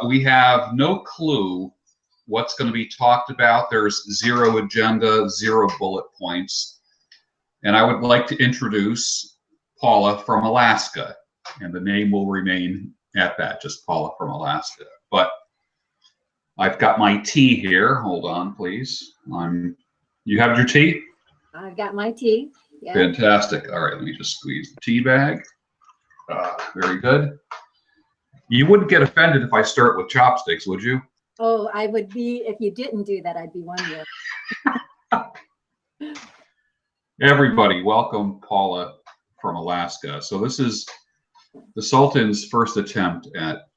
We have no clue what's going to be talked about. There's zero agenda, zero bullet points. And I would like to introduce Paula from Alaska. And the name will remain at that, just Paula from Alaska. But I've got my tea here. Hold on, please. You have your tea? I've got my tea. Yeah. Fantastic. All right, let me just squeeze the tea bag. Very good. You wouldn't get offended if I start with chopsticks, would you? Oh, I would be, if you didn't do that, I'd be wondering. Everybody, welcome Paula from Alaska. So this is the Sultan's first attempt at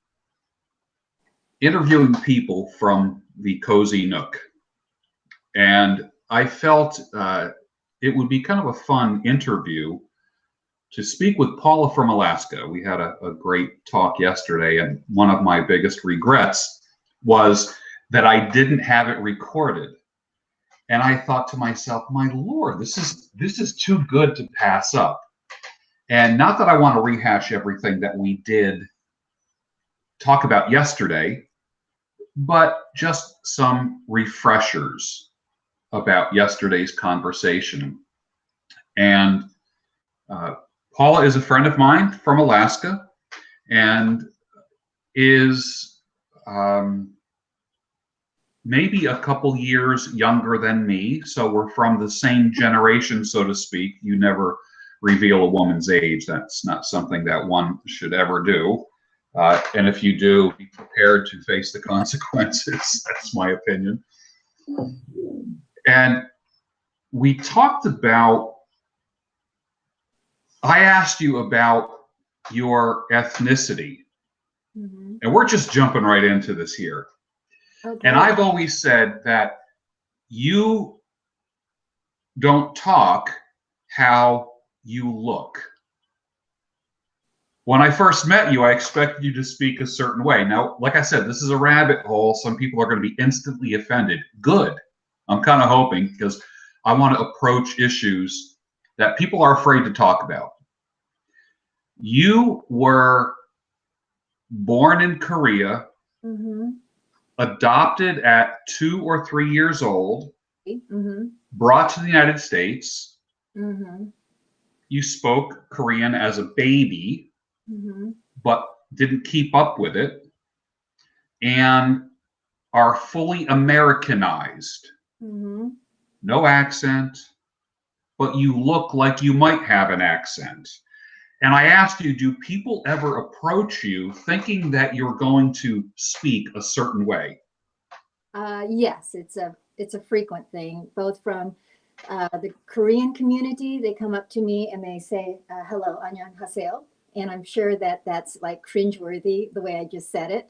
interviewing people from the cozy nook. And I felt it would be kind of a fun interview to speak with Paula from Alaska. We had a great talk yesterday, and one of my biggest regrets was that I didn't have it recorded. And I thought to myself, my Lord, this is too good to pass up. And not that I want to rehash everything that we did talk about yesterday, but just some refreshers about yesterday's conversation. And Paula is a friend of mine from Alaska and is maybe a couple years younger than me. So we're from the same generation, so to speak. You never reveal a woman's age. That's not something that one should ever do. And if you do, be prepared to face the consequences. That's my opinion. And we talked about, I asked you about your ethnicity. Mm-hmm. And we're just jumping right into this here. Okay. And I've always said that you don't talk how you look. When I first met you, I expected you to speak a certain way. Now, like I said, this is a rabbit hole. Some people are going to be instantly offended. Good. I'm kind of hoping, because I want to approach issues that people are afraid to talk about. You were born in Korea, mm-hmm. adopted at 2 or 3 years old, mm-hmm. brought to the United States. Mm-hmm. You spoke Korean as a baby, mm-hmm. but didn't keep up with it, and are fully Americanized. Mm-hmm. No accent, but you look like you might have an accent. And I asked you, do people ever approach you thinking that you're going to speak a certain way? Yes, it's a frequent thing, both from the Korean community. They come up to me and they say, hello, annyeonghaseyo. And I'm sure that that's like cringeworthy, the way I just said it.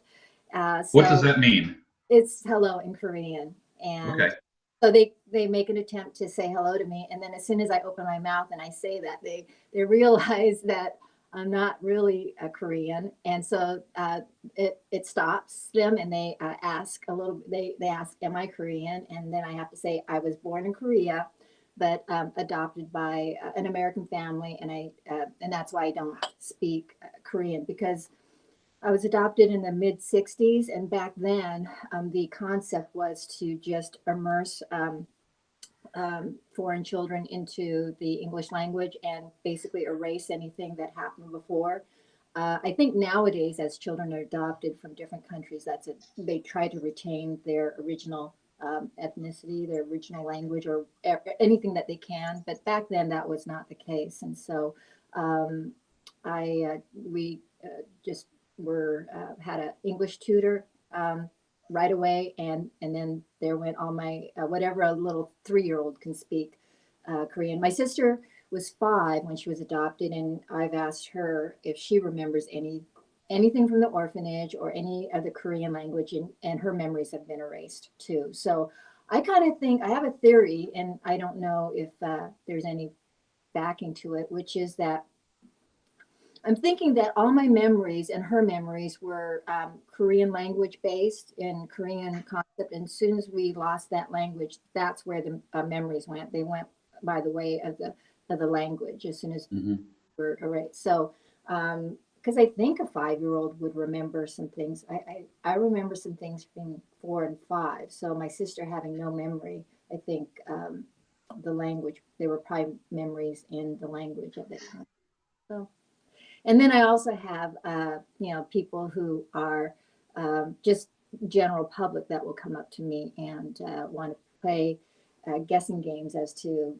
What does that mean? It's hello in Korean. And okay. So they make an attempt to say hello to me. And then as soon as I open my mouth and I say that, they realize that I'm not really a Korean. And so it stops them, and they ask a little, they ask, am I Korean? And then I have to say, I was born in Korea, but adopted by an American family. And that's why I don't speak Korean, because I was adopted in the mid 60s. And back then, the concept was to just immerse foreign children into the English language and basically erase anything that happened before. I think nowadays, as children are adopted from different countries, they try to retain their original ethnicity, their original language, or anything that they can. But back then, that was not the case. And so we just had an English tutor right away, and then there went all my whatever a little 3-year-old can speak Korean. My sister was 5 when she was adopted, and I've asked her if she remembers anything from the orphanage or any of the Korean language, and her memories have been erased too. So I kind of think, I have a theory, and I don't know if there's any backing to it, which is that I'm thinking that all my memories and her memories were Korean language based, in Korean concept. And as soon as we lost that language, that's where the memories went. They went by the way of the language as soon as we were erased. So because I think a 5-year-old would remember some things. I remember some things being 4 and 5. So my sister having no memory, I think the language, they were probably memories in the language at that time. So, and then I also have, people who are just general public that will come up to me and want to play guessing games as to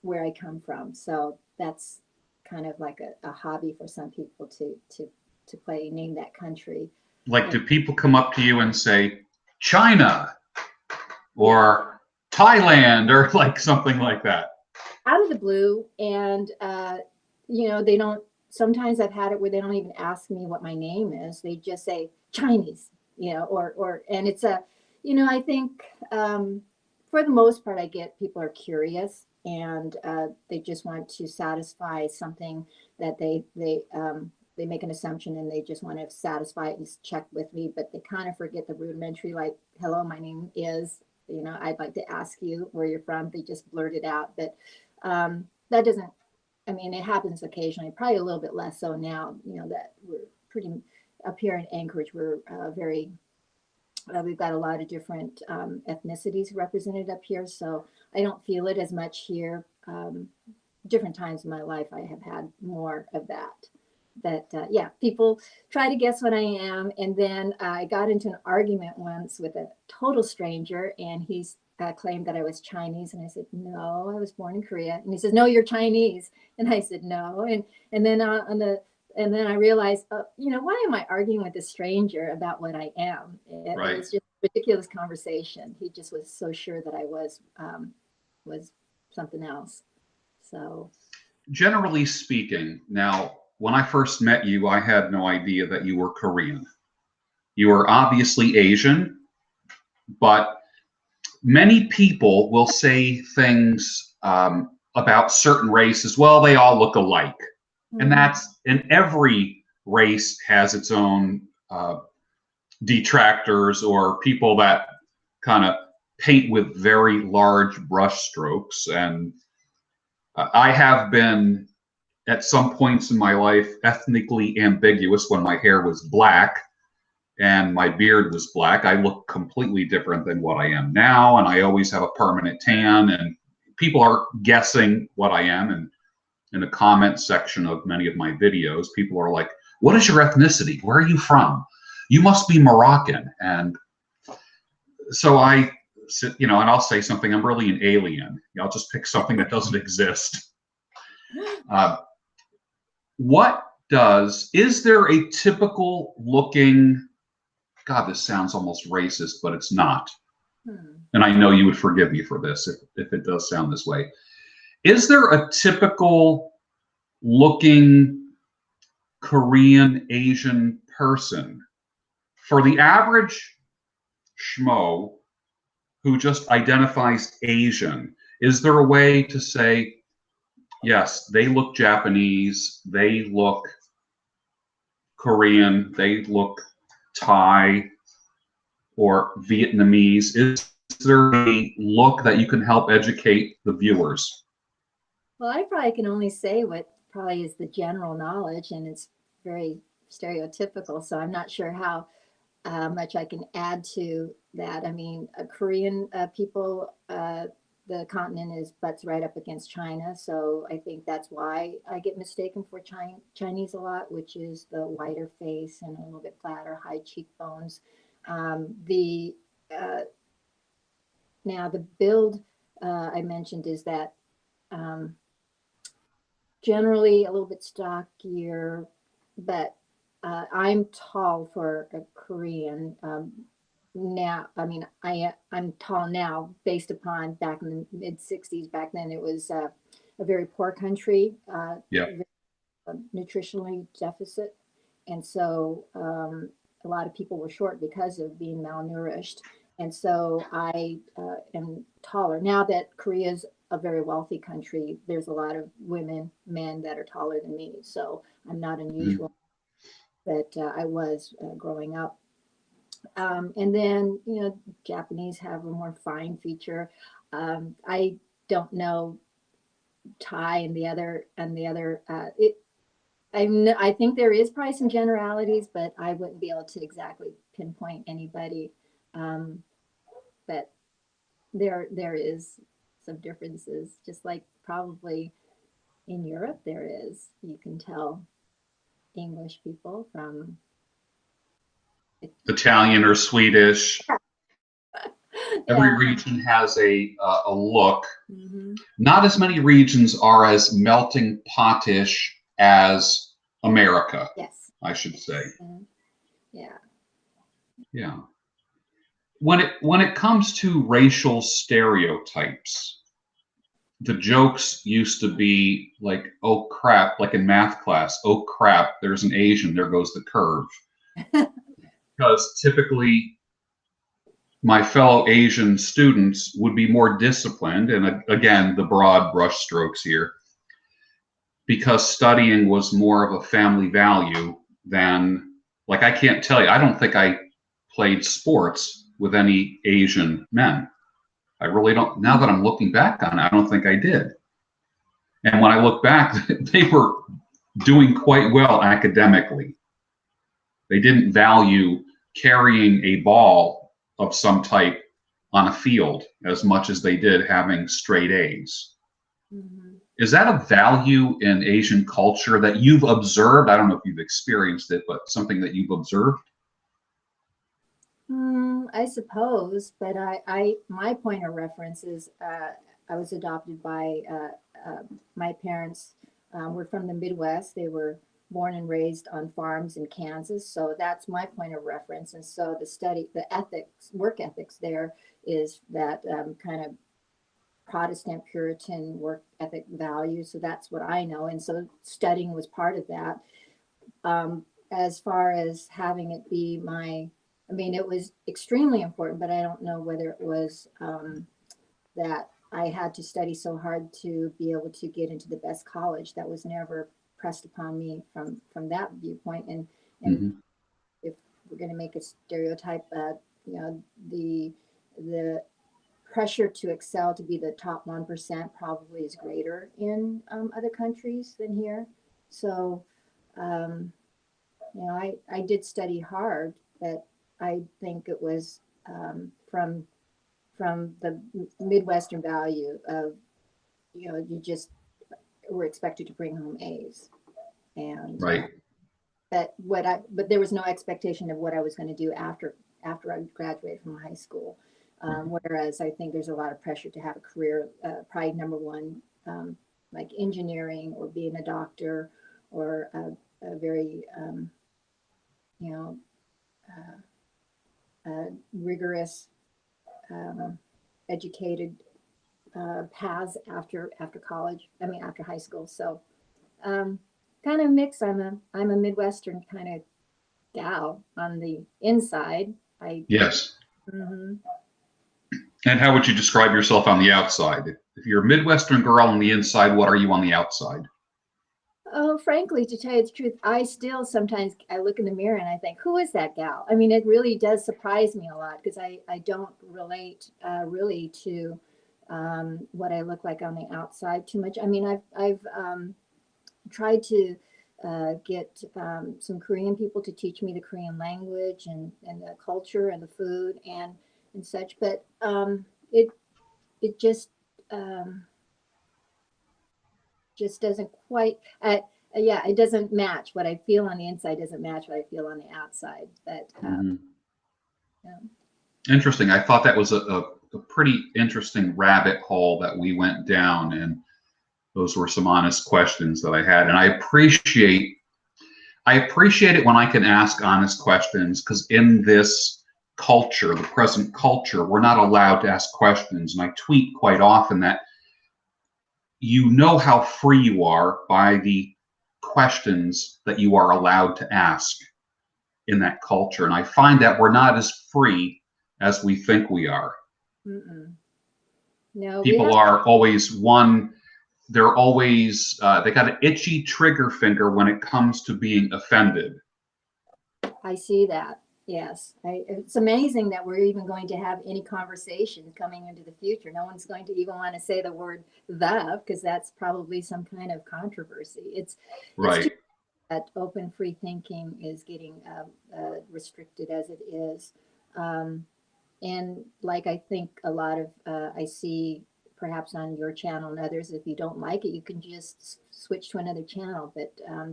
where I come from. So that's kind of like a hobby for some people to play, name that country. Like, do people come up to you and say, China or Thailand or like something like that? Out of the blue, and they don't. Sometimes I've had it where they don't even ask me what my name is. They just say Chinese, and it's I think for the most part, I get people are curious and they just want to satisfy something that they make an assumption and they just want to satisfy it and check with me, but they kind of forget the rudimentary, like, hello, my name is, I'd like to ask you where you're from. They just blurt it out, but that doesn't, I mean, it happens occasionally, probably a little bit less so now, that we're pretty up here in Anchorage. We're we've got a lot of different ethnicities represented up here. So I don't feel it as much here. Different times in my life, I have had more of that. But people try to guess what I am. And then I got into an argument once with a total stranger, and he's claimed that I was Chinese, and I said, no, I was born in Korea. And he says, no, you're Chinese. And I said, no. And then I realized, why am I arguing with a stranger about what I am? It was just a ridiculous conversation. He just was so sure that I was something else. So, generally speaking, now, when I first met you, I had no idea that you were Korean. You are obviously Asian, but many people will say things about certain races. Well, they all look alike. And every race has its own detractors or people that kind of paint with very large brush strokes. And I have been, at some points in my life, ethnically ambiguous. When my hair was black and my beard was black, I look completely different than what I am now. And I always have a permanent tan, and people are guessing what I am. And in the comment section of many of my videos, people are like, what is your ethnicity? Where are you from? You must be Moroccan. And so I sit, and I'll say something, I'm really an alien. I'll just pick something that doesn't exist. Is there a typical looking, God, this sounds almost racist, but it's not. And I know you would forgive me for this if it does sound this way. Is there a typical looking Korean Asian person? For the average schmo who just identifies Asian, is there a way to say, yes, they look Japanese, they look Korean, they look Thai or Vietnamese? Is there a look that you can help educate the viewers? Well, I probably can only say what probably is the general knowledge, and it's very stereotypical. So I'm not sure how much I can add to that. I mean, Korean people, the continent butts right up against China. So I think that's why I get mistaken for Chinese a lot, which is the whiter face and a little bit flatter, high cheekbones. Now the build I mentioned is that generally a little bit stockier, but I'm tall for a Korean. Now, I mean, I'm tall now based upon back in the mid 60s. Back then it was a very poor country, nutritionally deficit. And so a lot of people were short because of being malnourished. And so I am taller. Now that Korea's a very wealthy country, there's a lot of men that are taller than me. So I'm not unusual, but I was growing up. And then, Japanese have a more fine feature. I don't know Thai and the other, I think there is probably some generalities, but I wouldn't be able to exactly pinpoint anybody. But there is some differences, just like probably in Europe there is. You can tell English people from Italian or Swedish. Every yeah. region has a look. Hmm. Not as many regions are as melting potish as America, Yes. I should say. Yeah. Yeah. When it comes to racial stereotypes, the jokes used to be like, oh crap, like in math class, oh crap, there's an Asian, there goes the curve. Because typically my fellow Asian students would be more disciplined, and again, the broad brushstrokes here, because studying was more of a family value than, like, I can't tell you, I don't think I played sports with any Asian men. I really don't. Now that I'm looking back on it, I don't think I did. And when I look back, they were doing quite well academically. They didn't value carrying a ball of some type on a field as much as they did having straight A's. Hmm. Is that a value in Asian culture that you've observed? I don't know if you've experienced it, but something that you've observed? I suppose, but my point of reference is I was adopted by my parents were from the Midwest. They were born and raised on farms in Kansas, so that's my point of reference. And so the ethics, work ethics there is that kind of Protestant Puritan work ethic value. So that's what I know, and so studying was part of that. As far as having it be I mean, it was extremely important, but I don't know whether it was that I had to study so hard to be able to get into the best college. That was never pressed upon me from that viewpoint. And Mm-hmm. if we're going to make a stereotype, you know, the pressure to excel to be the top 1% probably is greater in other countries than here. So, um, you know, I did study hard, but I think it was from the Midwestern value of, you know, you just were expected to bring home A's. And Right. but there was no expectation of what I was going to do after I graduated from high school. Whereas I think there's a lot of pressure to have a career, probably number one, like engineering or being a doctor or a very, you know, rigorous, um, educated paths after college. I mean, after high school. So um, kind of mix. I'm a Midwestern kind of gal on the inside. I Yes. mhm. And how would you describe yourself on the outside? If you're a Midwestern girl on the inside, what are you on the outside? Oh, frankly, to tell you the truth, I still sometimes I look in the mirror and I think, who is that gal? I mean, it really does surprise me a lot because I don't relate really to what I look like on the outside too much. I mean, I've tried to get some Korean people to teach me the Korean language and the culture and the food and such, but it um, just doesn't quite. Yeah, it doesn't match what I feel on the inside. Doesn't match what I feel on the outside. But Mm-hmm. yeah. Interesting. I thought that was a pretty interesting rabbit hole that we went down, and those were some honest questions that I had. And I appreciate it when I can ask honest questions, because in this culture, the present culture, we're not allowed to ask questions. And I tweet quite often that you know how free you are by the questions that you are allowed to ask in that culture. And I find that we're not as free as we think we are. Mm-mm. No, we People have. are always they're always, they got an itchy trigger finger when it comes to being offended. I see that. Yes, it's amazing that we're even going to have any conversation coming into the future. No one's going to even want to say the word "the" because that's probably some kind of controversy. It's too Right. that open free thinking is getting restricted as it is. Um, and like I think a lot of I see perhaps on your channel and others, if you don't like it, you can just switch to another channel. But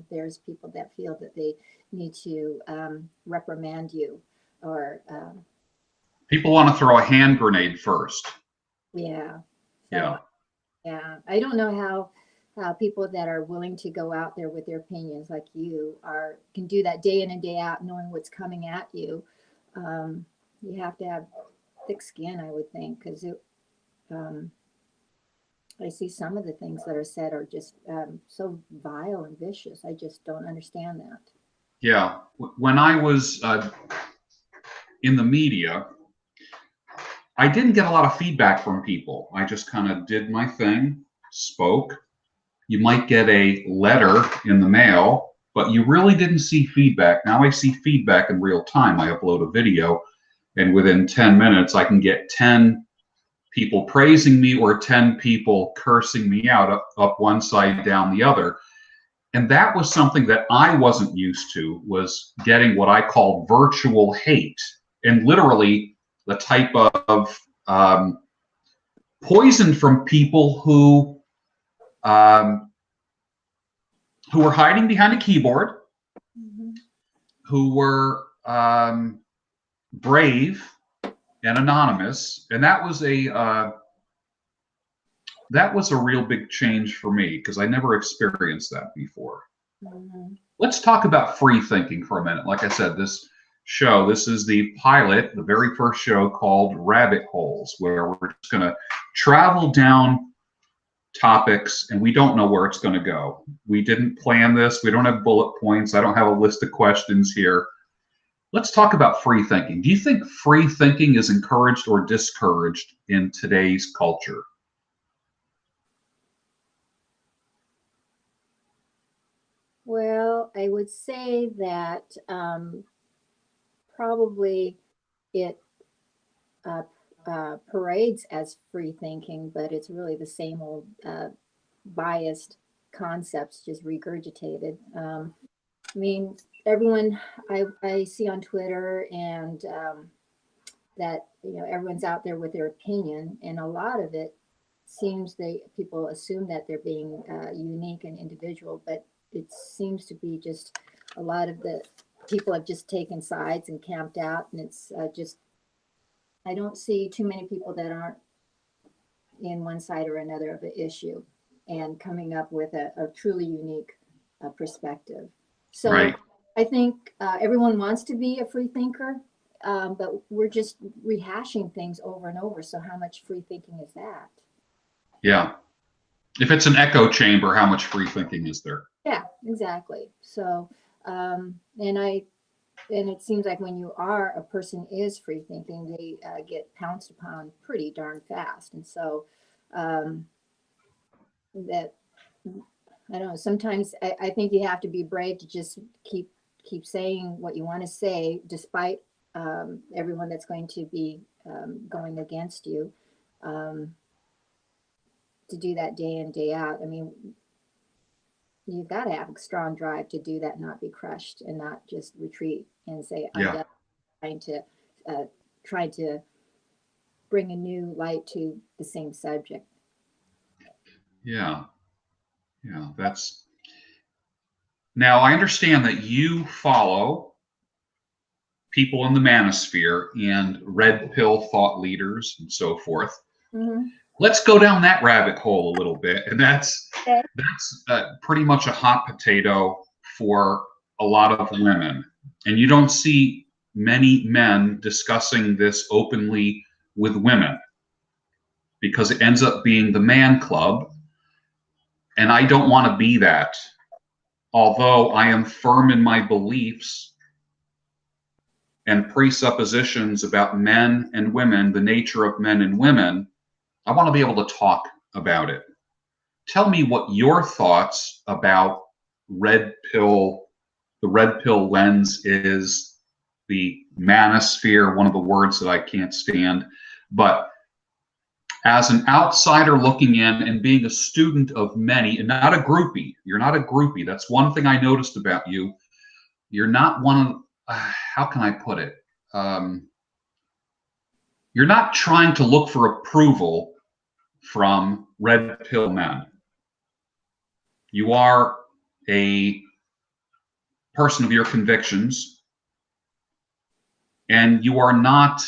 there's people that feel that they need to reprimand you or People want to throw a hand grenade first. yeah. Yeah. So yeah, I don't know how people that are willing to go out there with their opinions like you can do that day in and day out, knowing what's coming at you. You have to have thick skin, I would think, because I see some of the things that are said are just so vile and vicious. I just don't understand that. Yeah. When I was in the media, I didn't get a lot of feedback from people. I just kind of did my thing, spoke. You might get a letter in the mail, but you really didn't see feedback. Now I see feedback in real time. I upload a video, and within 10 minutes, I can get 10 people praising me or 10 people cursing me out, up one side, down the other. And that was something that I wasn't used to, was getting what I call virtual hate, and literally the type of poison from people um, who were hiding behind a keyboard, Mm-hmm. who were brave and anonymous, and that was a real big change for me because I never experienced that before. Mm-hmm. Let's talk about free thinking for a minute. Like I said, this is the pilot, the very first show, called Rabbit Holes, where we're just going to travel down topics and we don't know where it's going to go. We didn't plan this. We don't have bullet points. I don't have a list of questions here. Let's talk about free thinking. Do you think free thinking is encouraged or discouraged in today's culture? Well, I would say that probably it uh, parades as free thinking, but it's really the same old biased concepts just regurgitated. I mean, everyone I see on Twitter and that everyone's out there with their opinion, and a lot of it seems people assume that they're being unique and individual, but it seems to be just a lot of the people have just taken sides and camped out, and it's just I don't see too many people that aren't in one side or another of an issue and coming up with a truly unique perspective. So Right. I think everyone wants to be a free thinker, but we're just rehashing things over and over. So how much free thinking is that? Yeah. If it's an echo chamber, how much free thinking is there? Yeah, exactly. So, and it seems like when a person is free thinking, they get pounced upon pretty darn fast. And so that I don't know. Sometimes I think you have to be brave to just keep saying what you want to say, despite everyone that's going to be going against you. To do that day in day out. I mean, you've got to have a strong drive to do that, not be crushed, and not just retreat and say, "I'm Yeah. done." Trying to bring a new light to the same subject. Yeah. Yeah. Now I understand that you follow people in the Manosphere and red pill thought leaders and so forth. Mm-hmm. Let's go down that rabbit hole a little bit, and that's Okay. pretty much a hot potato for a lot of women, and you don't see many men discussing this openly with women because it ends up being the man club, and I don't want to be that. Although I am firm in my beliefs and presuppositions about men and women, the nature of men and women, I want to be able to talk about it. Tell me what your thoughts about red pill, the red pill lens is, the manosphere, one of the words that I can't stand. But as an outsider looking in and being a student of many and not a groupie. You're not a groupie. That's one thing I noticed about you. You're not one of, how can I put it? You're not trying to look for approval from red pill men. You are a person of your convictions, and you are not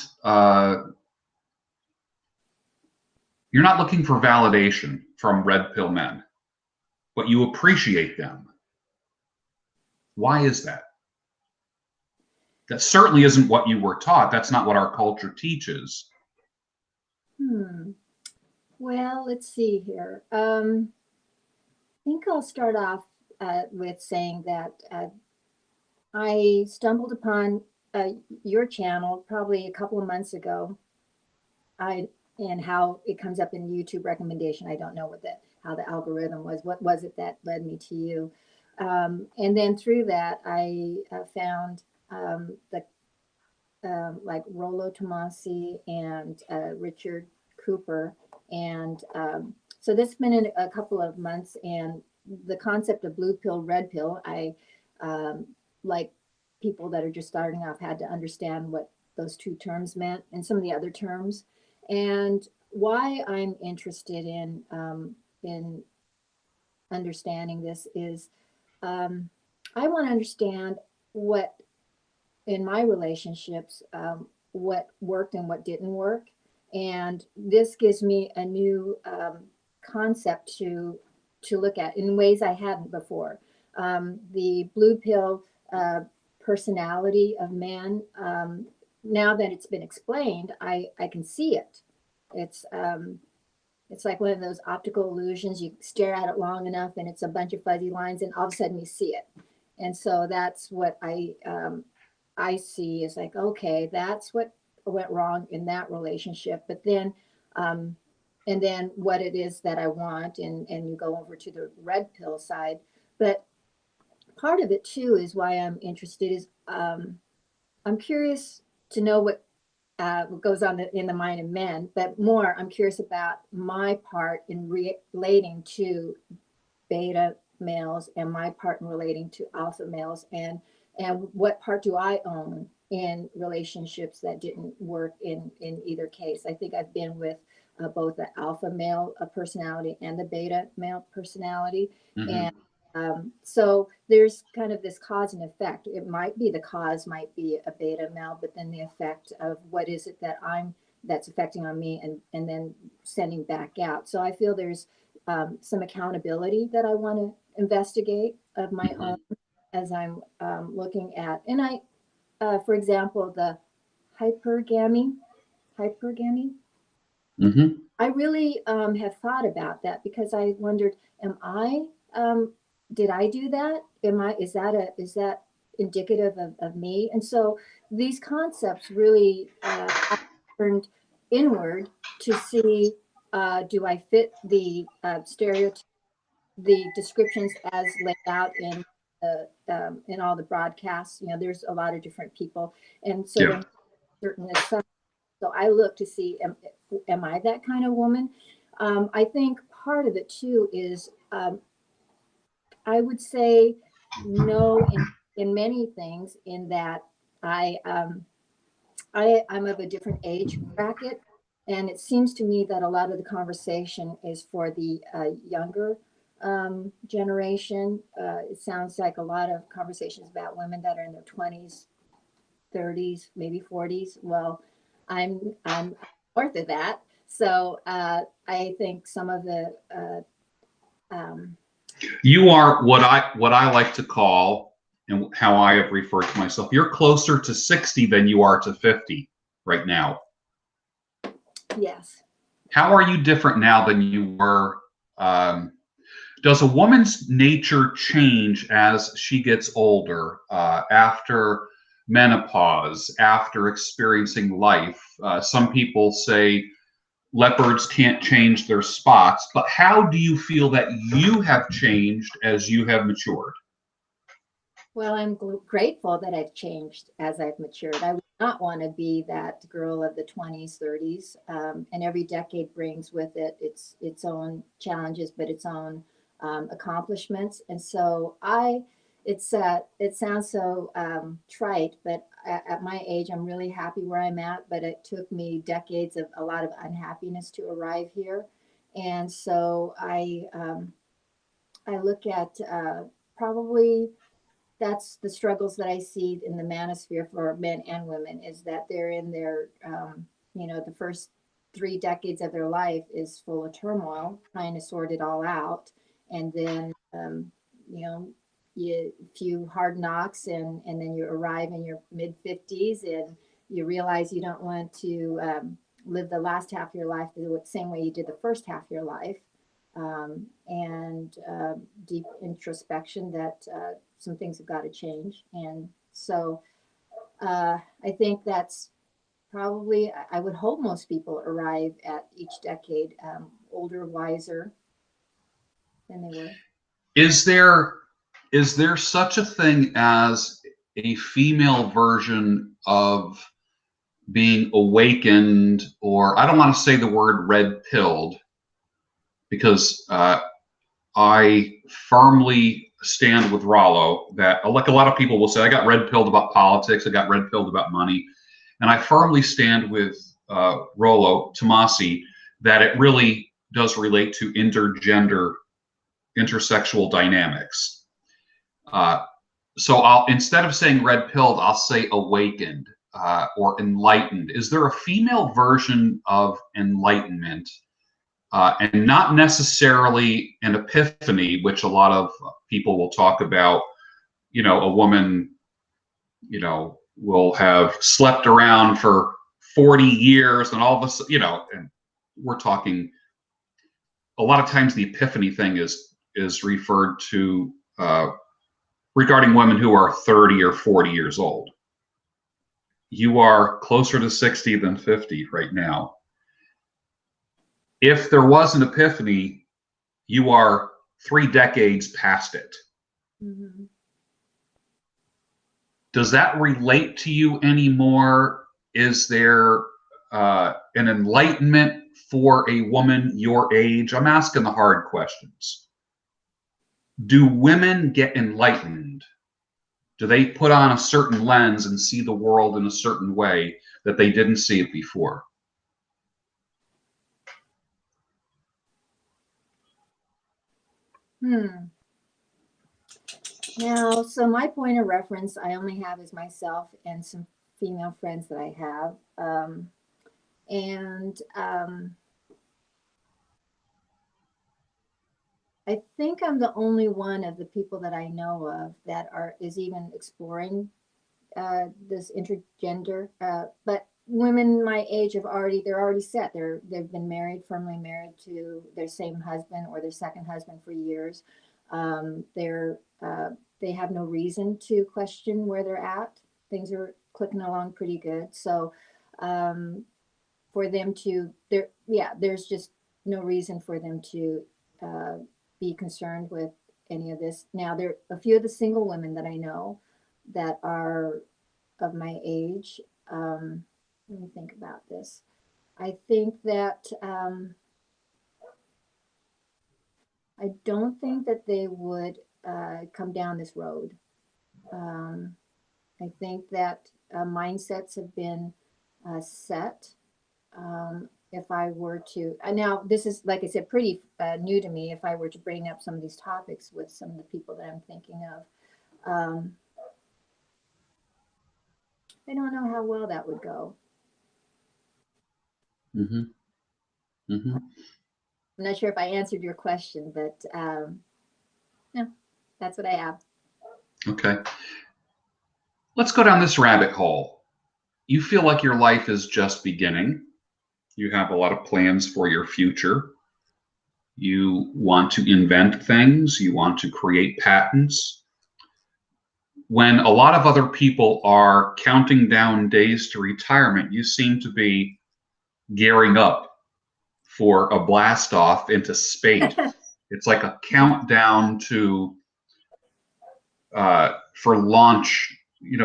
you're not looking for validation from red pill men, but you appreciate them. Why is that? That certainly isn't what you were taught. That's not what our culture teaches. Well, let's see here. I think I'll start off with saying that I stumbled upon your channel probably a couple of months ago. And how it comes up in YouTube recommendation. I don't know how the algorithm was. What was it that led me to you? And then through that, I found like Rollo Tomasi and Richard Cooper. And so this has been a couple of months, and the concept of blue pill, red pill, I like people that are just starting off had to understand what those two terms meant and some of the other terms. And why I'm interested in understanding this is I want to understand what in my relationships what worked and what didn't work, and this gives me a new concept to look at in ways I hadn't before. The blue pill personality of men. Now that it's been explained, I can see it. It's like one of those optical illusions. You stare at it long enough, and it's a bunch of fuzzy lines, and all of a sudden you see it. And so that's what I see is like, okay, that's what went wrong in that relationship. But then, and then what it is that I want, and you go over to the red pill side. But part of it too is why I'm interested is I'm curious to know what goes on in the mind of men, but more I'm curious about my part in relating to beta males and my part in relating to alpha males, and what part do I own in relationships that didn't work in either case. I think I've been with both the alpha male personality and the beta male personality. And so there's kind of this cause and effect. It might be the cause might be a beta male, but then the effect of what is it that that's affecting on me and then sending back out. So I feel there's some accountability that I want to investigate of my own as I'm looking at, and for example, the hypergamy. I really have thought about that because I wondered, did I do that? Is that indicative of me? And so these concepts really turned inward to see, do I fit the stereotype, the descriptions as laid out in all the broadcasts. There's a lot of different people, and so certain assumptions. So I look to see, am I that kind of woman? I think part of it too is, I would say no in many things, in that I'm of a different age bracket, and it seems to me that a lot of the conversation is for the younger generation. It sounds like a lot of conversations about women that are in their 20s, 30s, maybe 40s. Well, I'm north of that, so I think some of the you are what I like to call, and how I have referred to myself, you're closer to 60 than you are to 50 right now. Yes. How are you different now than you were? Does a woman's nature change as she gets older, after menopause, after experiencing life? Some people say leopards can't change their spots, but how do you feel that you have changed as you have matured? Well, I'm grateful that I've changed as I've matured. I was not want to be that girl of the 20s, 30s. And every decade brings with it its own challenges, but its own accomplishments. And so it sounds so trite, but at my age, I'm really happy where I'm at. But it took me decades of a lot of unhappiness to arrive here. And so I look at probably that's the struggles that I see in the manosphere for men and women is that they're in their, the first 3 decades of their life is full of turmoil, trying to sort it all out. And then, you know, a few hard knocks and then you arrive in your mid 50s and you realize you don't want to live the last half of your life the same way you did the first half of your life. And deep introspection that some things have got to change. And so I think that's probably, I would hope most people arrive at each decade older, wiser than they were. Is there such a thing as a female version of being awakened, or I don't want to say the word red pilled, because I firmly stand with Rollo that, like a lot of people will say, I got red pilled about politics, I got red pilled about money. And I firmly stand with Rollo Tomasi that it really does relate to intergender, intersexual dynamics. So I'll, instead of saying red pilled, I'll say awakened or enlightened. Is there a female version of enlightenment? And not necessarily an epiphany, which a lot of people will talk about. You know, a woman, you know, will have slept around for 40 years and all of a sudden, you know, and we're talking, a lot of times the epiphany thing is referred to regarding women who are 30 or 40 years old. You are closer to 60 than 50 right now. If there was an epiphany, you are 3 decades past it. Mm-hmm. Does that relate to you anymore? Is there an enlightenment for a woman your age? I'm asking the hard questions. Do women get enlightened? Do they put on a certain lens and see the world in a certain way that they didn't see it before? Now, so my point of reference I only have is myself and some female friends that I have. I think I'm the only one of the people that I know of that is even exploring this intergender. But women my age they're already set. They've been married, firmly married to their same husband or their second husband for years. They have no reason to question where they're at. Things are clicking along pretty good. So for them to there's just no reason for them to be concerned with any of this. Now, there are a few of the single women that I know that are of my age. Let me think about this. I think that I don't think that they would come down this road. I think that mindsets have been set. If I were to, now this is, like I said, pretty new to me. If I were to bring up some of these topics with some of the people that I'm thinking of, I don't know how well that would go. Mm-hmm. Mm-hmm. I'm not sure if I answered your question, but no, that's what I have. Okay. Let's go down this rabbit hole. You feel like your life is just beginning. You have a lot of plans for your future. You want to invent things. You want to create patents. When a lot of other people are counting down days to retirement, you seem to be gearing up for a blast off into space. It's like a countdown to for launch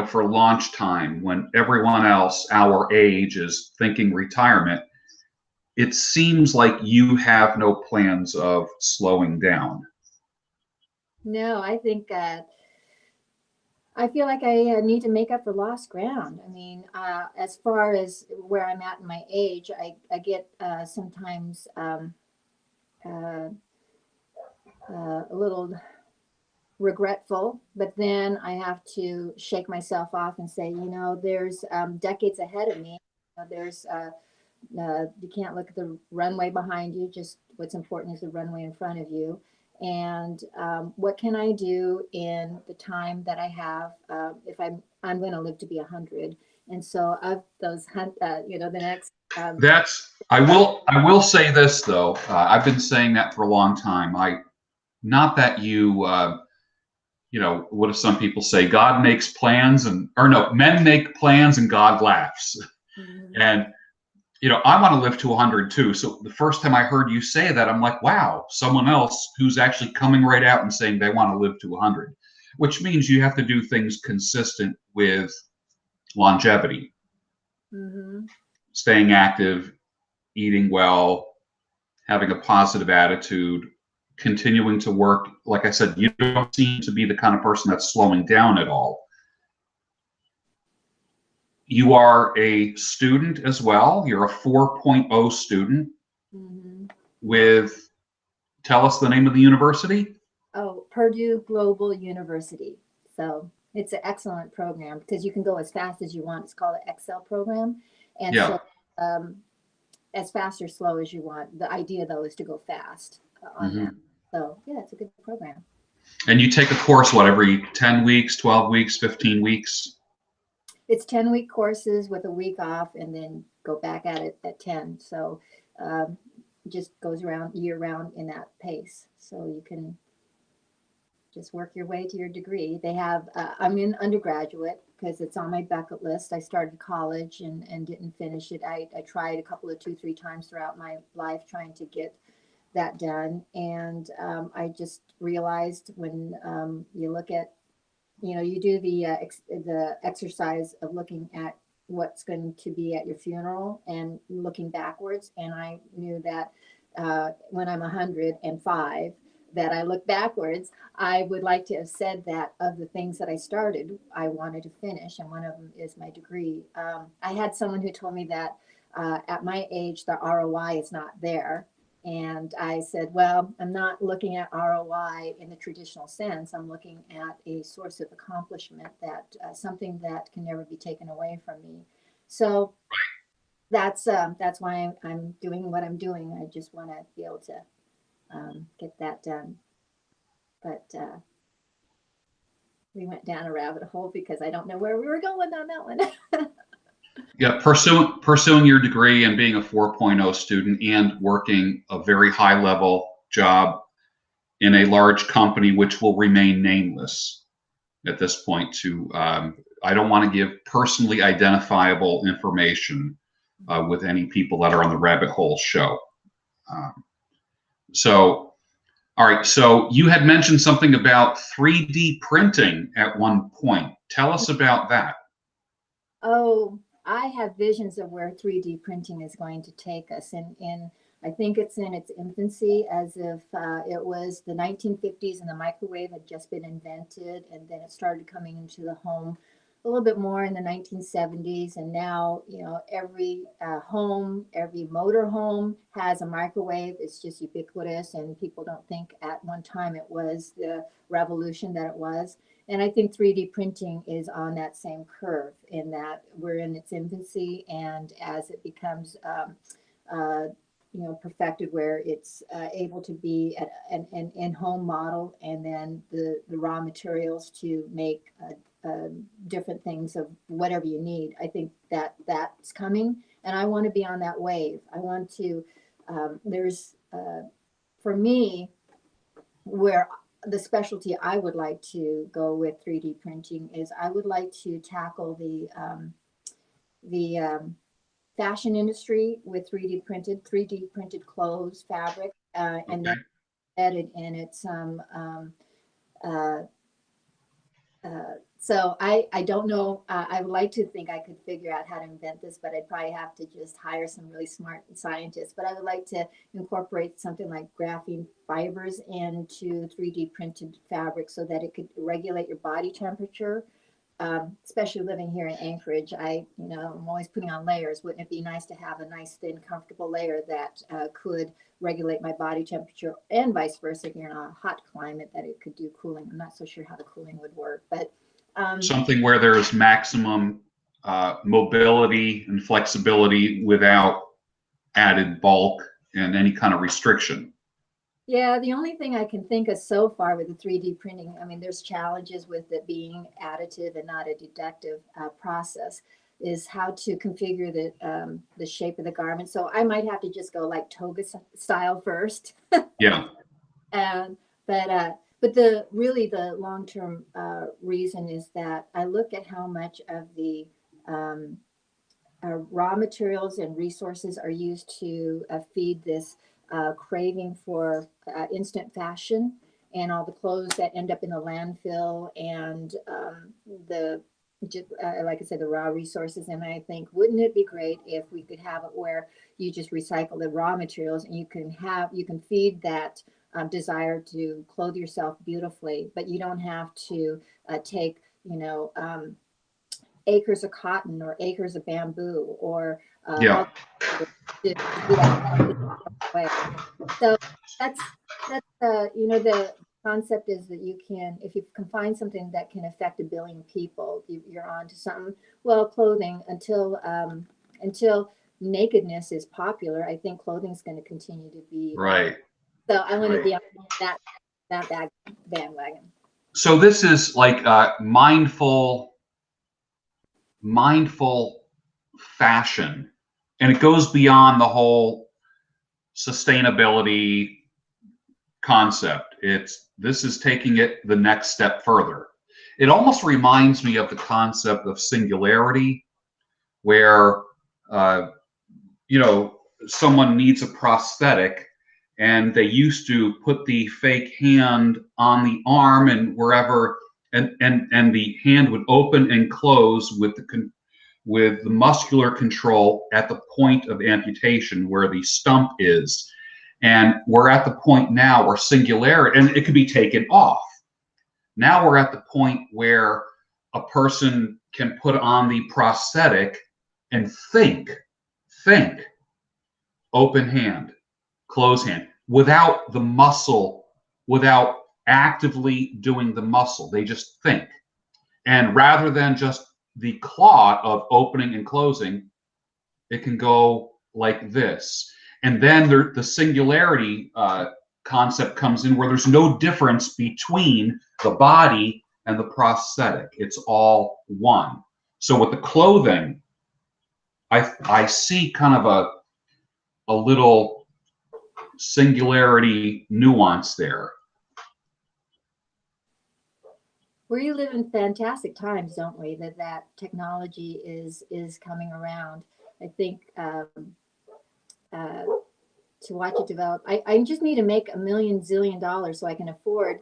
for launch time when everyone else our age is thinking retirement, it seems like you have no plans of slowing down. No, I think I feel like I need to make up for lost ground. I mean, as far as where I'm at in my age, I get sometimes uh, a little regretful, but then I have to shake myself off and say, there's decades ahead of me. There's you can't look at the runway behind you. Just what's important is the runway in front of you. And what can I do in the time that I have? If I'm going to live to be 100, and so of those, the next. That's I will say this though. I've been saying that for a long time. Not that what do some people say? God makes plans or no, men make plans and God laughs. Mhm. And I want to live to 100 too. So the first time I heard you say that, I'm like, wow, someone else who's actually coming right out and saying they want to live to 100, which means you have to do things consistent with longevity, Mhm. staying active, eating well, having a positive attitude, continuing to work. Like I said, you don't seem to be the kind of person that's slowing down at all. You are a student as well. You're a 4.0 student Mhm. with, tell us the name of the university. Oh, Purdue Global University. So it's an excellent program because you can go as fast as you want. It's called an Excel program, and Yeah. so um, as fast or slow as you want. The idea though is to go fast on that. Hmm. So yeah, it's a good program. And you take a course, what, every 10 weeks, 12 weeks, 15 weeks? It's 10-week courses with a week off, and then go back at it at 10. So um, just goes around year round in that pace. So you can just work your way to your degree. They have, I'm in undergraduate because it's on my bucket list. I started college and didn't finish it. I tried a couple of 3 times throughout my life trying to get that done. And I just realized when you look at, you do the exercise of looking at what's going to be at your funeral and looking backwards. And I knew that when I'm 105, that I look backwards, I would like to have said that of the things that I started, I wanted to finish. And one of them is my degree. I had someone who told me that at my age, the ROI is not there. And I said, well, I'm not looking at ROI in the traditional sense. I'm looking at a source of accomplishment, that something that can never be taken away from me. So that's why I'm doing what I'm doing. I just want to be able to get that done. But we went down a rabbit hole because I don't know where we were going on that one. Yeah, pursuing your degree and being a 4.0 student and working a very high level job in a large company which will remain nameless at this point. I don't want to give personally identifiable information with any people that are on the rabbit hole show. Um, so, all right. So you had mentioned something about 3D printing at one point. Tell us about that. Oh, I have visions of where 3D printing is going to take us. And I think it's in its infancy, as if it was the 1950s and the microwave had just been invented. And then it started coming into the home a little bit more in the 1970s. And now, every home, every motor home has a microwave. It's just ubiquitous. And people don't think at one time it was the revolution that it was. And I think 3D printing is on that same curve, in that we're in its infancy, and as it becomes, uh, perfected, where it's able to be an in-home model, and then the raw materials to make different things of whatever you need. I think that's coming, and I want to be on that wave. I want to. There's for me, where the specialty I would like to go with 3D printing is, I would like to tackle the fashion industry with 3D printed clothes, fabric, and then Okay. embedded in it some uh, So I don't know. I would like to think I could figure out how to invent this, but I'd probably have to just hire some really smart scientists. But I would like to incorporate something like graphene fibers into 3D printed fabric so that it could regulate your body temperature. Especially living here in Anchorage, I'm always putting on layers. Wouldn't it be nice to have a nice, thin, comfortable layer that could regulate my body temperature, and vice versa? If you're in a hot climate, that it could do cooling. I'm not so sure how the cooling would work, but something where there's maximum mobility and flexibility without added bulk and any kind of restriction. yeah, the only thing I can think of so far with the 3D printing, I mean, there's challenges with it being additive and not a deductive process, is how to configure the shape of the garment. So I might have to just go like toga style first. Yeah. And but the really the long-term reason is that I look at how much of the raw materials and resources are used to feed this craving for instant fashion, and all the clothes that end up in the landfill, and the like I said, the raw resources. And I think, wouldn't it be great if we could have it where you just recycle the raw materials, and you can feed that desire to clothe yourself beautifully, but you don't have to take, acres of cotton or acres of bamboo or Yeah. to do that way. So the concept is that you can, if you can find something that can affect 1 billion people, you're on to something. Well, clothing, until nakedness is popular, I think clothing is going to continue to be Right. so I want to be on that bandwagon. So this is like mindful fashion, and it goes beyond the whole sustainability concept. This is taking it the next step further. It almost reminds me of the concept of singularity, where someone needs a prosthetic, and they used to put the fake hand on the arm and wherever, and the hand would open and close with the muscular control at the point of amputation where the stump is. And we're at the point now where singularity, and it can be taken off. Now we're at the point where a person can put on the prosthetic and think, open hand, close hand, without the muscle, without actively doing the muscle. They just think. And rather than just the claw of opening and closing, it can go like this. And then the singularity concept comes in, where there's no difference between the body and the prosthetic. It's all one. So with the clothing, I see kind of a little singularity nuance there. We live in fantastic times, don't we? That technology is coming around. I think to watch it develop, I just need to make $1 million zillion so I can afford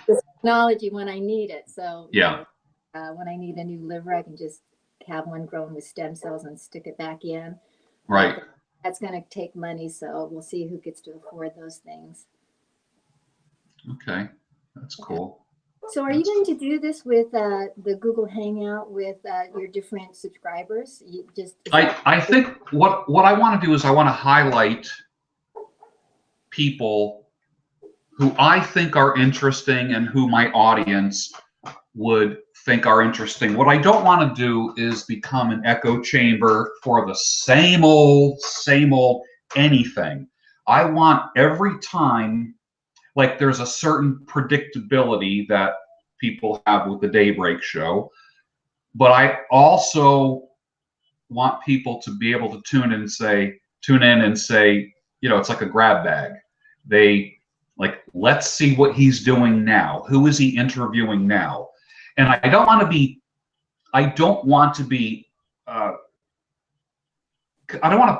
this technology when I need it. So yeah, when I need a new liver, I can just have one grown with stem cells and stick it back in. right. That's going to take money, so we'll see who gets to afford those things. Okay, that's cool. So are you going to do this with the Google Hangout with your different subscribers? I think what I want to do is I want to highlight people who I think are interesting and who my audience would think are interesting. What I don't want to do is become an echo chamber for the same old anything. I want every time, like there's a certain predictability that people have with the Daybreak show, but I also want people to be able to tune in and say, it's like a grab bag. They like, let's see what he's doing now. Who is he interviewing now? And I don't want to be I don't want to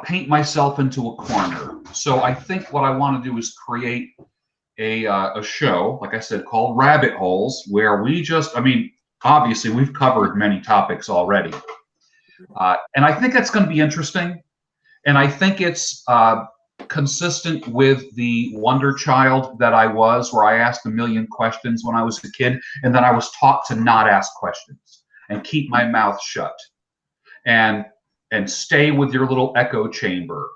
paint myself into a corner. So I think what I want to do is create a show, like I said, called Rabbit Holes, where obviously we've covered many topics already. And I think that's going to be interesting. And I think it's consistent with the wonder child that I was, where I asked a million questions when I was a kid, and then I was taught to not ask questions and keep my mouth shut and stay with your little echo chamber,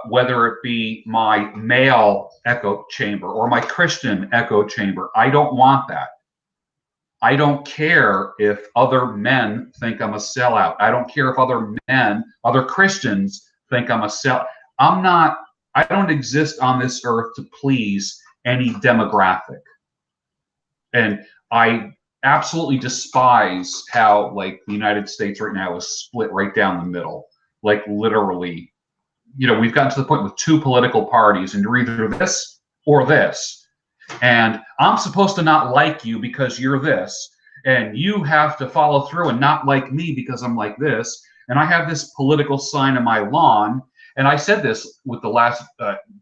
whether it be my male echo chamber or my Christian echo chamber. I don't want that. I don't care if other men think I'm a sellout. I don't care if other Christians think I'm a sellout. I don't exist on this earth to please any demographic. And I absolutely despise how, like, the United States right now is split right down the middle. Like, literally, we've gotten to the point with two political parties, and you're either this or this. And I'm supposed to not like you because you're this, and you have to follow through and not like me because I'm like this. And I have this political sign on my lawn, and I said this with the last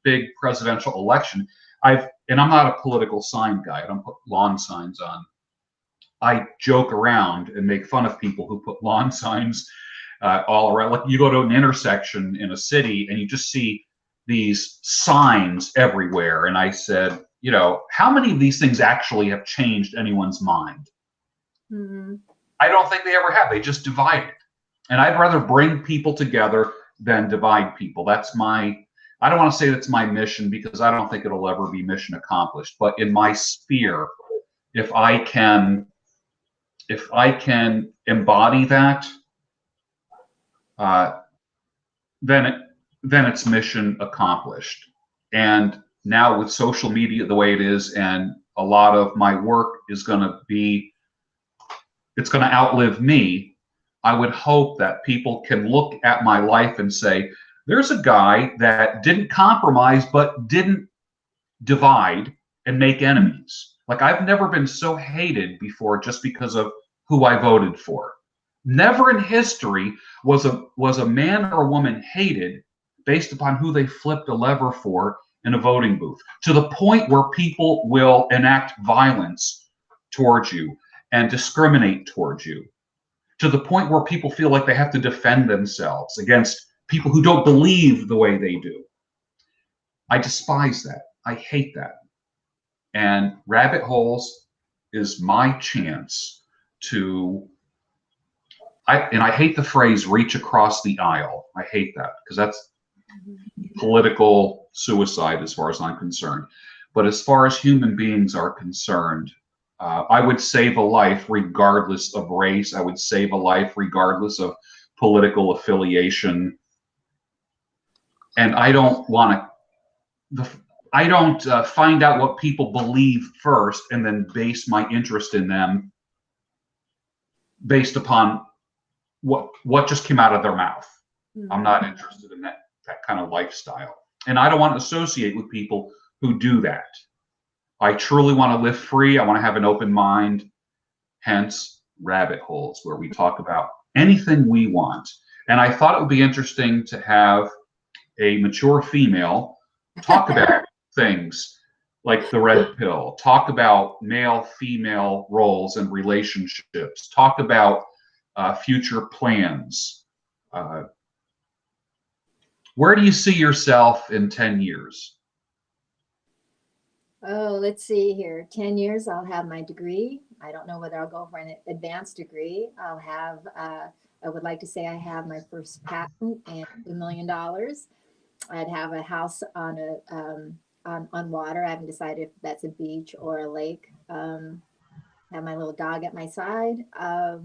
big presidential election. And I'm not a political sign guy. I don't put lawn signs on. I joke around and make fun of people who put lawn signs all around. Like, you go to an intersection in a city and you just see these signs everywhere. And I said, how many of these things actually have changed anyone's mind? Mm-hmm. I don't think they ever have. They just divide it. And I'd rather bring people together than divide people. I don't want to say that's my mission, because I don't think it'll ever be mission accomplished. But in my sphere, if I can embody that, then it's mission accomplished. And now with social media the way it is, and a lot of my work is going to outlive me, I would hope that people can look at my life and say, there's a guy that didn't compromise but didn't divide and make enemies. Like, I've never been so hated before just because of who I voted for. Never in history was a man or a woman hated based upon who they flipped a lever for in a voting booth, to the point where people will enact violence towards you and discriminate towards you, to the point where people feel like they have to defend themselves against people who don't believe the way they do. I despise that. I hate that. And Rabbit Holes is my chance to, I hate the phrase reach across the aisle. I hate that, because that's political suicide as far as I'm concerned. But as far as human beings are concerned, I would save a life regardless of race. I would save a life regardless of political affiliation. And I don't want to, find out what people believe first and then base my interest in them based upon what just came out of their mouth. Mm-hmm. I'm not interested in that kind of lifestyle. And I don't want to associate with people who do that. I truly want to live free. I want to have an open mind. Hence Rabbit Holes, where we talk about anything we want. And I thought it would be interesting to have a mature female talk about things like the red pill, talk about male-female roles and relationships, talk about future plans. Where do you see yourself in 10 years? Oh, let's see here. 10 years, I'll have my degree. I don't know whether I'll go for an advanced degree. I'll have, I would like to say I have my first patent and $1 million. I'd have a house on water. I haven't decided if that's a beach or a lake. Have my little dog at my side. Have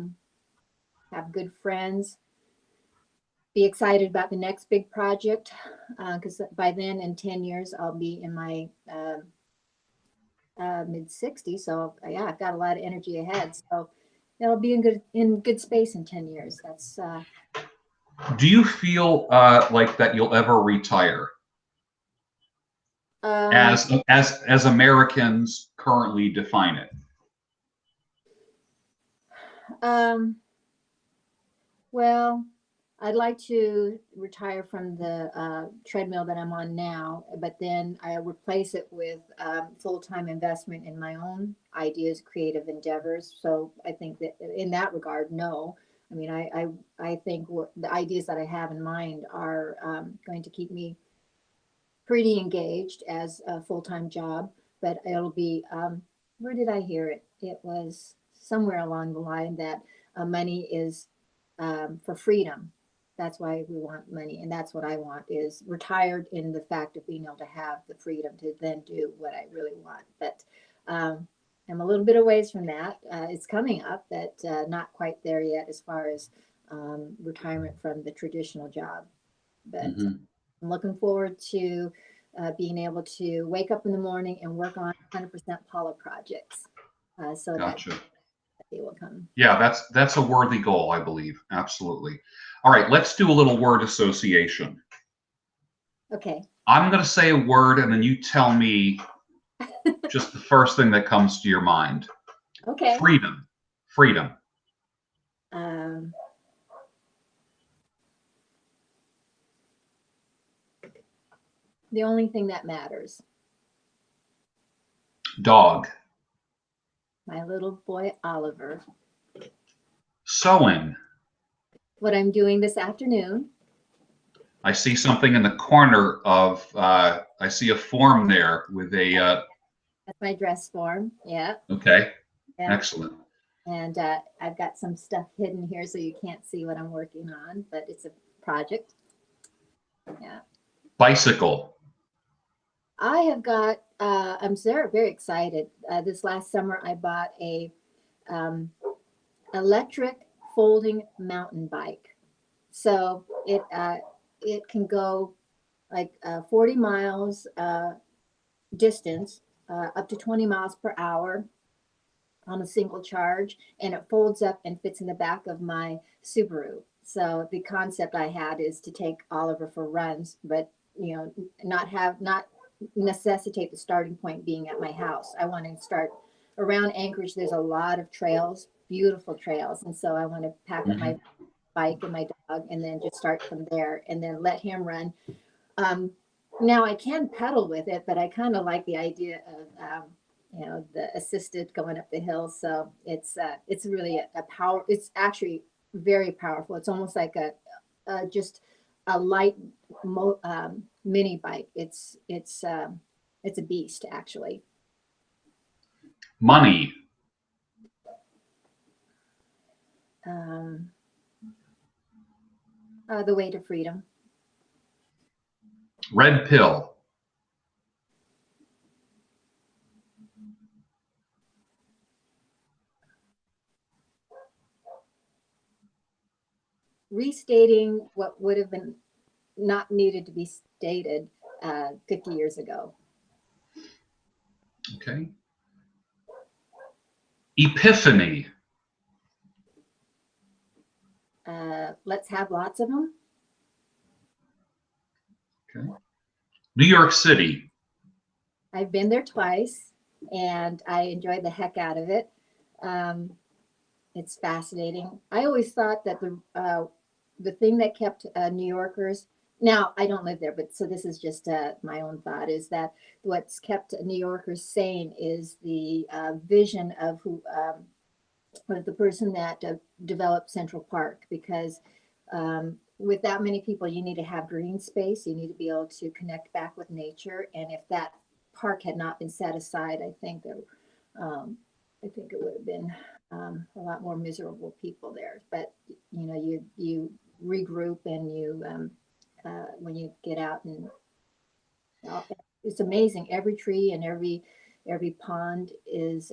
good friends. Be excited about the next big project, because by then, in 10 years, I'll be in my mid-60s. So yeah, I've got a lot of energy ahead. So it'll be in good space in 10 years. That's. Do you feel like that you'll ever retire? As Americans currently define it. Well, I'd like to retire from the treadmill that I'm on now, but then I replace it with full-time investment in my own ideas, creative endeavors. So I think that in that regard, no. I mean, I think the ideas that I have in mind are going to keep me pretty engaged as a full-time job, but it'll be, where did I hear it? It was somewhere along the line that money is for freedom. That's why we want money. And that's what I want, is retired in the fact of being able to have the freedom to then do what I really want. But I'm a little bit away from that. It's coming up, but not quite there yet as far as retirement from the traditional job. But Hmm. I'm looking forward to being able to wake up in the morning and work on 100% Paula projects, so that Gotcha. they will come. Yeah, that's a worthy goal, I believe. Absolutely. All right, let's do a little word association. Okay. I'm going to say a word, and then you tell me just the first thing that comes to your mind. Okay. Freedom. Freedom. Um, the only thing that matters. Dog. My little boy Oliver. Sewing. What I'm doing this afternoon. I see something in the corner of, I see a form there with a, That's my dress form. Yeah. okay, Yeah. excellent. And I've got some stuff hidden here so you can't see what I'm working on, but it's a project. Yeah. Bicycle. I have got, I'm very, very excited. This last summer, I bought a um, electric folding mountain bike. So it can go like 40 miles distance, up to 20 miles per hour on a single charge, and it folds up and fits in the back of my Subaru. So the concept I had is to take Oliver for runs, but not necessitate the starting point being at my house. I want to start around Anchorage. There's a lot of trails, beautiful trails, and so I want to pack up my Hmm. bike and my dog, and then just start from there, and then let him run. Um, Now I can pedal with it, but I kind of like the idea of the assisted going up the hill. So it's really a power. It's actually very powerful. It's almost like a just a light mini bike. It's a beast actually. Money. Um, the way to freedom. Red pill. Restating what would have been not needed to be stated 50 years ago. Okay. Epiphany. Let's have lots of them. Okay. New York City. I've been there twice and I enjoyed the heck out of it. Um, it's fascinating. I always thought that the thing that kept New Yorkers, now I don't live there, but so this is just my own thought, is that what's kept New Yorkers sane is the vision of who of the person that developed Central Park, because with that many people, you need to have green space. You need to be able to connect back with nature. And if that park had not been set aside, um, I think it would have been a lot more miserable people there. But you regroup and you when you get out and it's amazing. Every tree and every pond is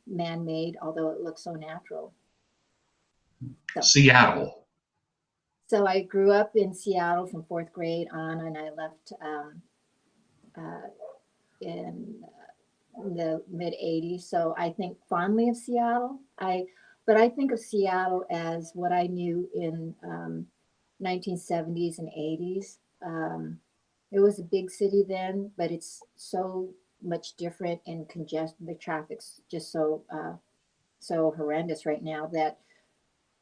man-made, although it looks so natural. So, Seattle. so I grew up in Seattle from fourth grade on, and I left uh, in the mid '80s. So I think fondly of Seattle. But I think of Seattle as what I knew in 1970s and '80s. It was a big city then, but it's so much different and congested. The traffic's just so horrendous right now that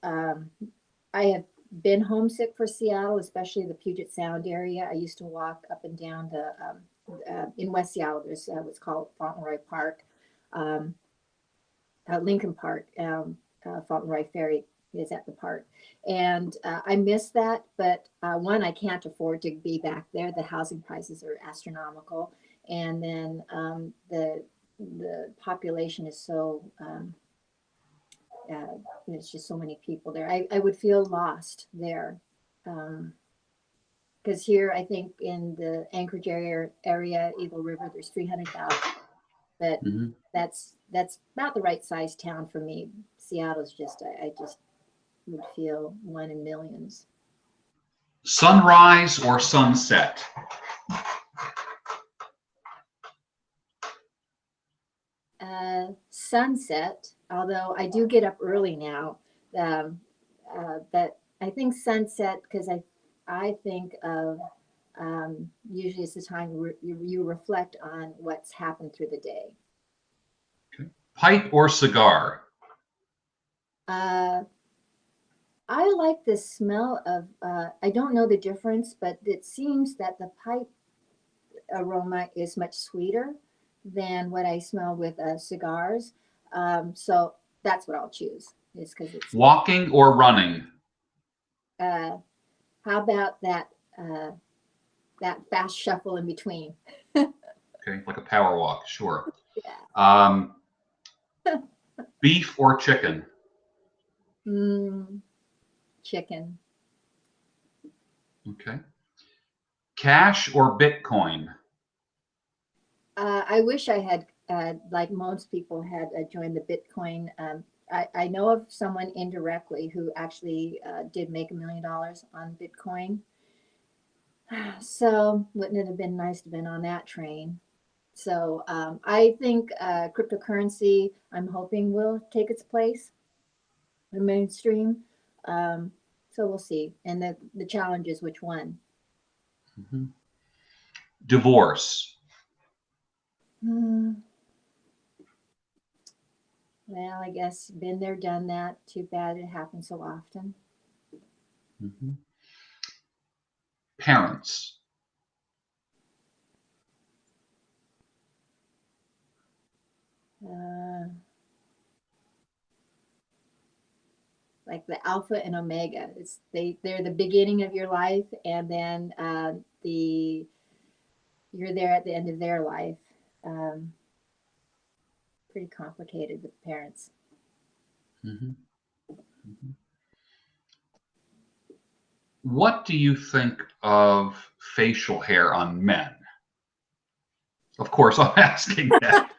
um, I have been homesick for Seattle, especially the Puget Sound area. I used to walk up and down the in West Seattle. There's what's called Fauntleroy Park, um, Lincoln Park. Fauntleroy Ferry is at the park, and I miss that. But one, I can't afford to be back there. The housing prices are astronomical, and then the population is so. There's just so many people there. I would feel lost there. Because here, I think in the Anchorage area, Eagle River, there's 300,000, but Mm-hmm. that's about the right size town for me. Seattle's just, I just would feel one in millions. Sunrise or sunset? Sunset, although I do get up early now, but I think sunset because I think of usually it's the time you reflect on what's happened through the day. Okay. Pipe or cigar? Uh, I like the smell of, I don't know the difference, but it seems that the pipe aroma is much sweeter than what I smell with cigars. So that's what I'll choose, is because it's, Walking or running? uh, how about that fast shuffle in between? Okay, like a power walk, sure. Yeah. Beef or chicken? Chicken. Okay. Cash or Bitcoin? I wish I had, like most people, had joined the Bitcoin. I know of someone indirectly who actually did make $1 million on Bitcoin. So wouldn't it have been nice to have been on that train? So I think cryptocurrency, I'm hoping, will take its place in mainstream. Um, so we'll see. And the challenge is which one. Mm-hmm. Divorce? Hmm. Well, I guess been there, done that. Too bad it happens so often. Mm-hmm. Parents? Uh, like the alpha and omega. They're the beginning of your life, and then the you're there at the end of their life. Um, Pretty complicated with parents. Mm-hmm. Mm-hmm. What do you think of facial hair on men? Of course, I'm asking that.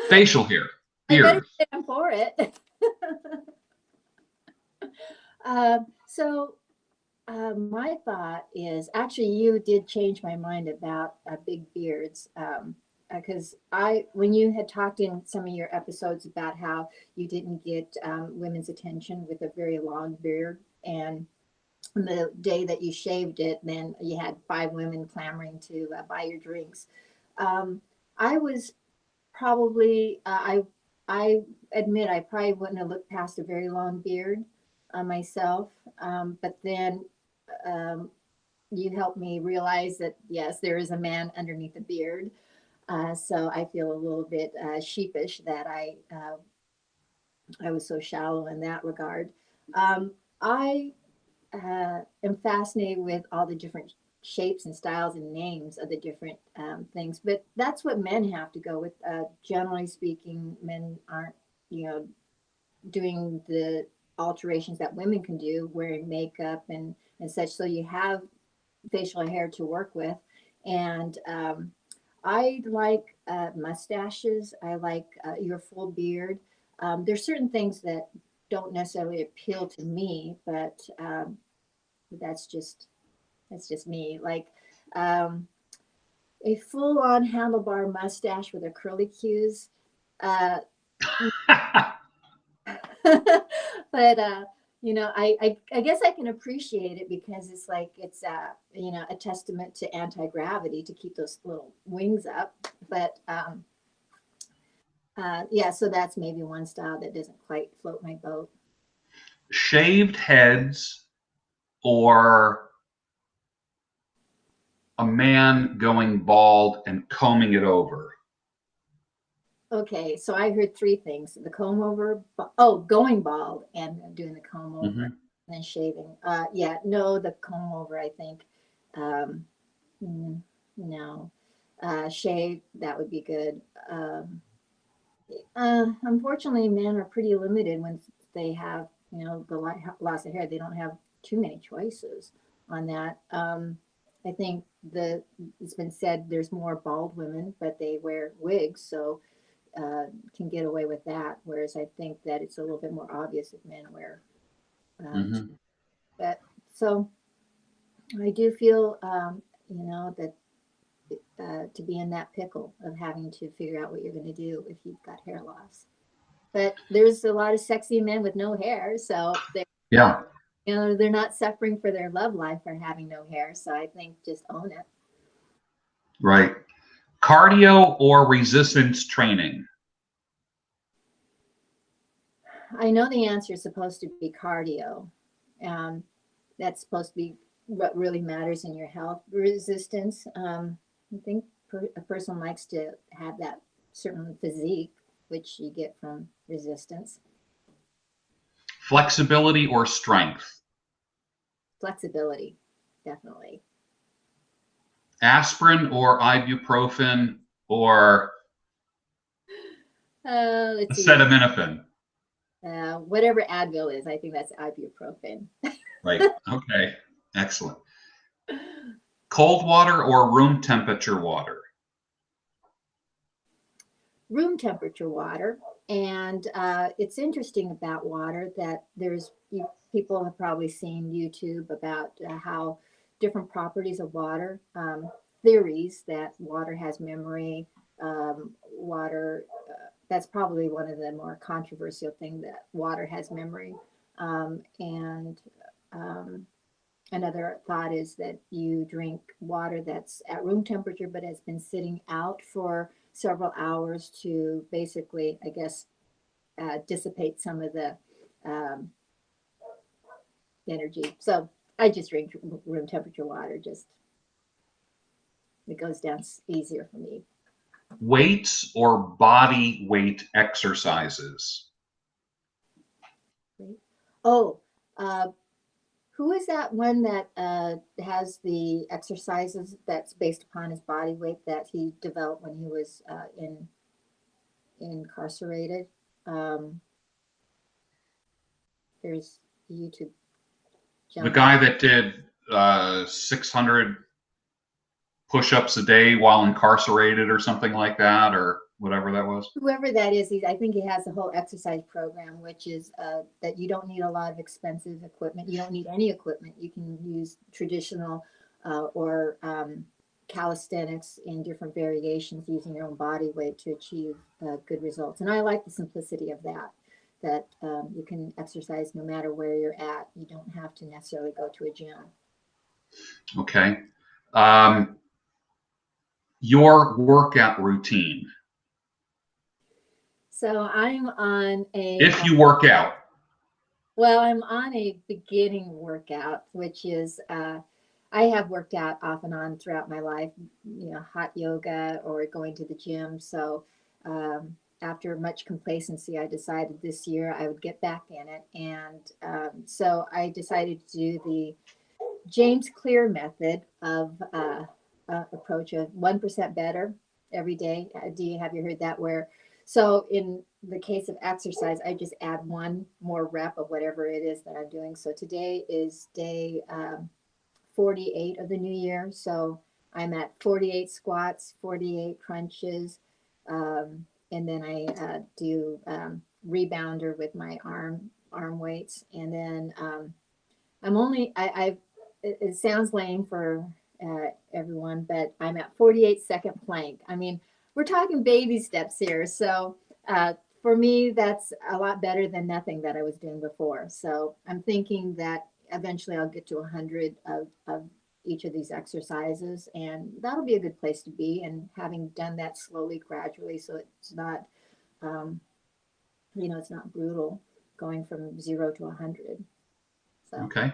Facial hair, I better beard. say I'm for it. So my thought is actually you did change my mind about big beards. Because when you had talked in some of your episodes about how you didn't get women's attention with a very long beard, and the day that you shaved it, then you had 5 women clamoring to buy your drinks. Um, I was probably I admit I probably wouldn't have looked past a very long beard myself, but then um, you helped me realize that yes, there is a man underneath the beard. So I feel a little bit sheepish that I was so shallow in that regard. I am fascinated with all the different shapes and styles and names of the different things, but that's what men have to go with. Generally speaking, men aren't, you know, doing the alterations that women can do, wearing makeup and such. So you have facial hair to work with, and I like mustaches. I like your full beard. There's certain things that don't necessarily appeal to me, but that's just that's just me. Like um, a full-on handlebar mustache with a curly cues. Uh, but I guess I can appreciate it because it's like it's a testament to anti-gravity to keep those little wings up. But yeah, so that's maybe one style that doesn't quite float my boat. shaved heads or a man going bald and combing it over? Okay, so I heard three things: the comb over, going bald and doing the comb over, Mm-hmm. and then shaving. Yeah, no, the comb over, I think. Um, no, shave, that would be good. Um, Unfortunately, men are pretty limited when they have, the loss of hair. They don't have too many choices on that. I think it's been said there's more bald women, but they wear wigs, so can get away with that. Whereas I think that it's a little bit more obvious if men wear. Mm-hmm. But so I do feel, that to be in that pickle of having to figure out what you're going to do if you've got hair loss. But there's a lot of sexy men with no hair, so Yeah. they're not suffering for their love life for having no hair. So I think just own it. Right. Cardio or resistance training? I know the answer is supposed to be cardio. Um, that's supposed to be what really matters in your health. Resistance. I think a person likes to have that certain physique, which you get from resistance. Flexibility or strength? Flexibility, definitely. Aspirin or ibuprofen or Let's see. acetaminophen? Whatever Advil is, I think that's ibuprofen. Right. Okay. Excellent. Cold water or room temperature water? Room temperature water. And it's interesting about water that people have probably seen YouTube about how different properties of water, theories that water has memory, water, that's probably one of the more controversial things, that water has memory. And Another thought is that you drink water that's at room temperature but has been sitting out for several hours to basically, I guess, dissipate some of the um, energy. So I just drink room temperature water. Just it goes down easier for me. Weights or body weight exercises? Right? Oh, uh, who is that one that has the exercises that's based upon his body weight that he developed when he was incarcerated? Um, there's a YouTube The gentleman. guy that did 600 push-ups a day while incarcerated or something like that, or whatever that was. Whoever that is, I think he has a whole exercise program, which is that you don't need a lot of expensive equipment. You don't need any equipment. You can use traditional or calisthenics in different variations using your own body weight to achieve good results. And I like the simplicity of that, that you can exercise no matter where you're at. You don't have to necessarily go to a gym. Okay. Um, your workout routine. So I'm on a If you work out. Well, I'm on a beginning workout, which is I have worked out off and on throughout my life, hot yoga or going to the gym. So after much complacency, I decided this year I would get back in it. And so I decided to do the James Clear method of approach of 1% better every day. Have you heard that? Where so in the case of exercise, I just add one more rep of whatever it is that I'm doing. So today is day 48 of the new year. So I'm at 48 squats, 48 crunches, and then I do rebounder with my arm weights, and then I'm only I it sounds lame for everyone, but I'm at 48 second plank. I mean, we're talking baby steps here. So for me, that's a lot better than nothing that I was doing before. So I'm thinking that eventually I'll get to 100 of each of these exercises, and that'll be a good place to be. And having done that slowly, gradually, so it's not, it's not brutal going from 0 to 100. So, Okay.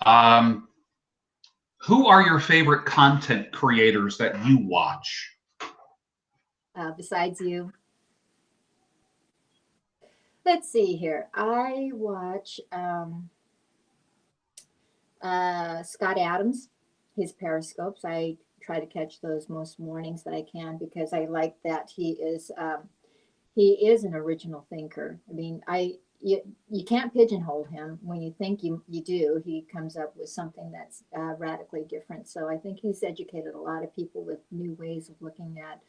Um, who are your favorite content creators that you watch? besides you, let's see here. I watch Scott Adams, his Periscopes. I try to catch those most mornings that I can because I like that he is an original thinker. I mean, you can't pigeonhole him. When you think you do, he comes up with something that's radically different. So I think he's educated a lot of people with new ways of looking at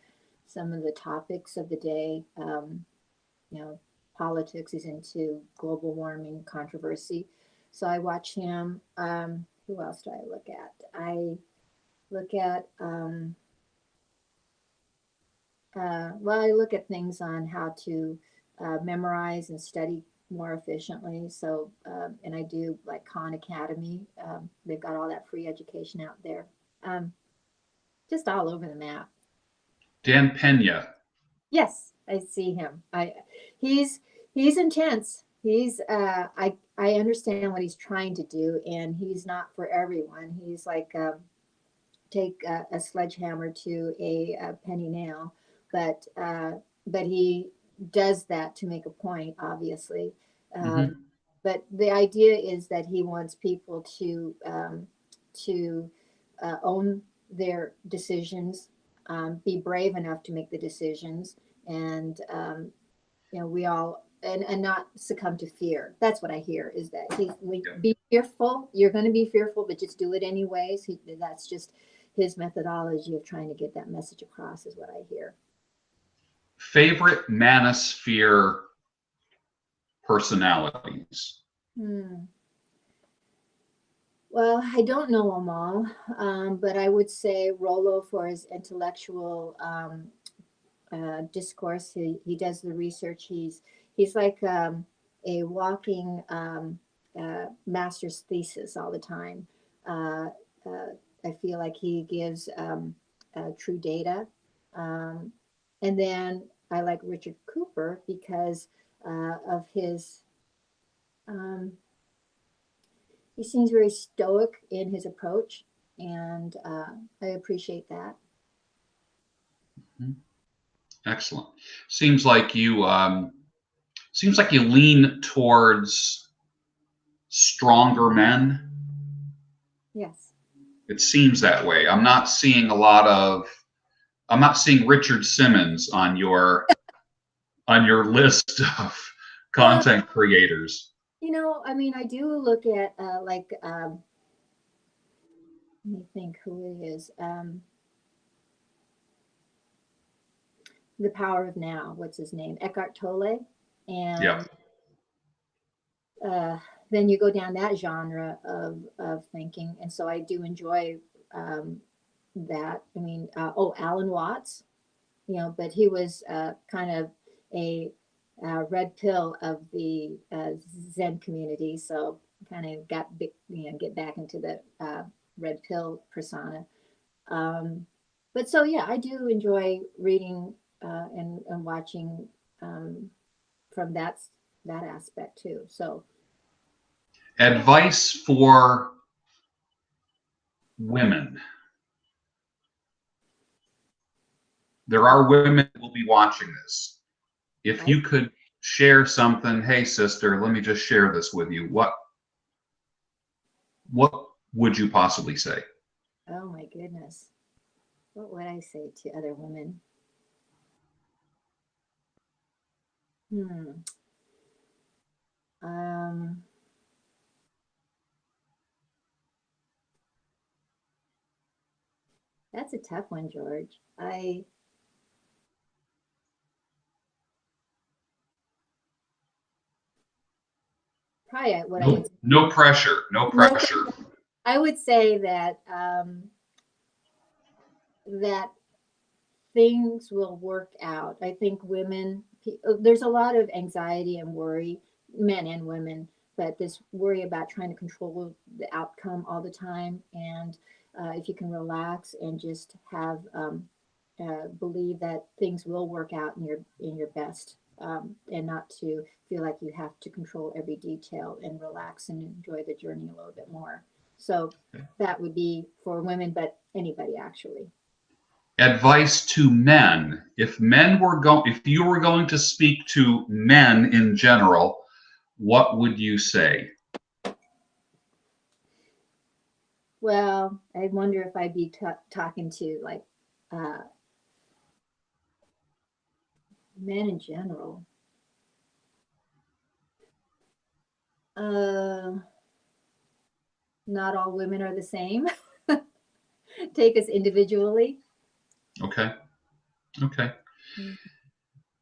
some of the topics of the day. You know, politics. He's into global warming controversy. So I watch him. Who else do I look at? I look at well, I look at things on how to memorize and study more efficiently. So, and I do like Khan Academy. They've got all that free education out there. Um, just all over the map. Dan Pena. Yes, I see him. He's he's intense. I understand what he's trying to do, and he's not for everyone. He's like take a sledgehammer to a penny nail, but he does that to make a point, obviously. Um, Hmm. but the idea is that he wants people to own their decisions, be brave enough to make the decisions, and we all and not succumb to fear. That's what I hear is that Yeah. be fearful. You're going to be fearful, but just do it anyways. That's just his methodology of trying to get that message across, is what I hear. Favorite Manosphere personalities? Hmm. Well, I don't know them all, but I would say Rollo for his intellectual discourse. He does the research. He's like a walking master's thesis all the time. Uh, uh, I feel like he gives true data. Um, and then I like Richard Cooper because of his. Um, he seems very stoic in his approach, and I appreciate that. Mhm. Excellent. Seems like you lean towards stronger men. Yes. It seems that way. I'm not seeing Richard Simmons on your list of Well, content creators. I mean, I do look at like let me think who it is. The Power of Now. What's his name? Eckhart Tolle. Yeah. And uh, then you go down that genre of thinking, and so I do enjoy um, that. I mean, Alan Watts. But he was kind of a red pill of the Zen community, so kind of get back into the red pill persona. But so yeah, I do enjoy reading and watching um, from that aspect too. So yeah, Advice for women. There are women who will be watching this. If right. you could share something, hey sister, let me just share this with you. What would you possibly say? Oh my goodness, what would I say to other women? Hmm. Um, that's a tough one, George. I probably what I would No pressure. No no, pressure. I would say that that things will work out. I think there's a lot of anxiety and worry, men and women, but this worry about trying to control the outcome all the time. And if you can relax and just have believe that things will work out in your best and not to feel like you have to control every detail, and relax and enjoy the journey a little bit more. So that would be for women, but anybody actually. Advice to men. If you were going to speak to men in general, what would you say? Well, I wonder if I'd be talking to like uh, men in general. Uh, Not all women are the same. Take us individually. Okay. Okay. Mm.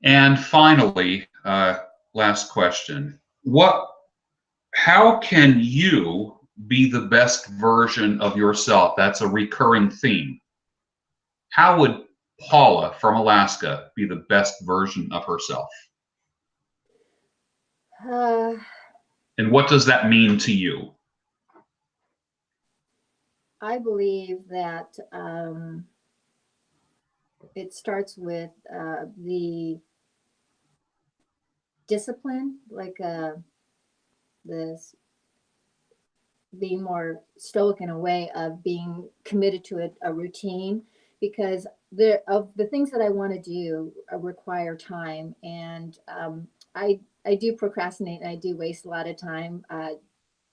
And finally, last question. How can you be the best version of yourself? That's a recurring theme. How would Paula from Alaska be the best version of herself? Uh, And what does that mean to you? I believe that it starts with the discipline, like this being more stoic in a way of being committed to a routine, because the things that I want to do require time, and I do procrastinate, and I do waste a lot of time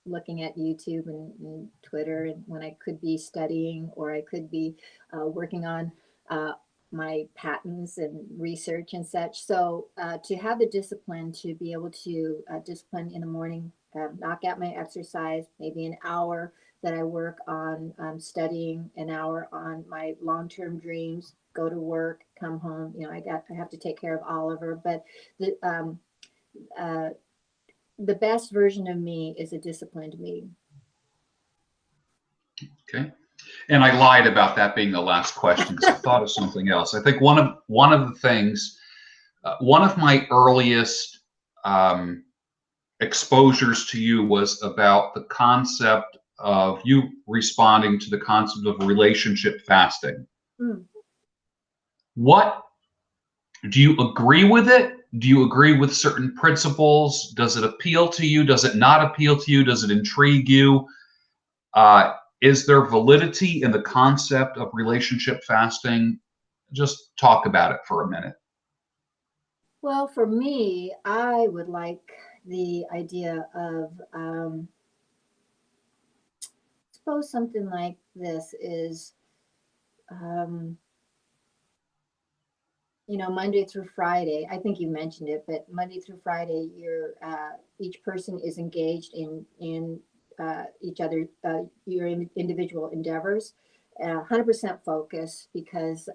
looking at YouTube and Twitter, and when I could be studying, or I could be working on uh, my patents and research and such. So to have the discipline to be able to discipline in the morning, knock out my exercise, maybe an hour that I work on studying, an hour on my long-term dreams, go to work, come home. You know, I have to take care of Oliver, but the uh, the best version of me is a disciplined me. Okay. And I lied about that being the last question because I thought of something else. I think one of the things, one of my earliest exposures to you was about the concept of you responding to the concept of relationship fasting. Mm. What do you agree with it? Do you agree with certain principles? Does it appeal to you? Does it not appeal to you? Does it intrigue you? Uh, is there validity in the concept of relationship fasting? Just talk about it for a minute. Well, for me, I would like the idea of, suppose something like this is, um, Monday through Friday. I think you mentioned it, but Monday through Friday, each person is engaged in each other, your individual endeavors, 100% focus, because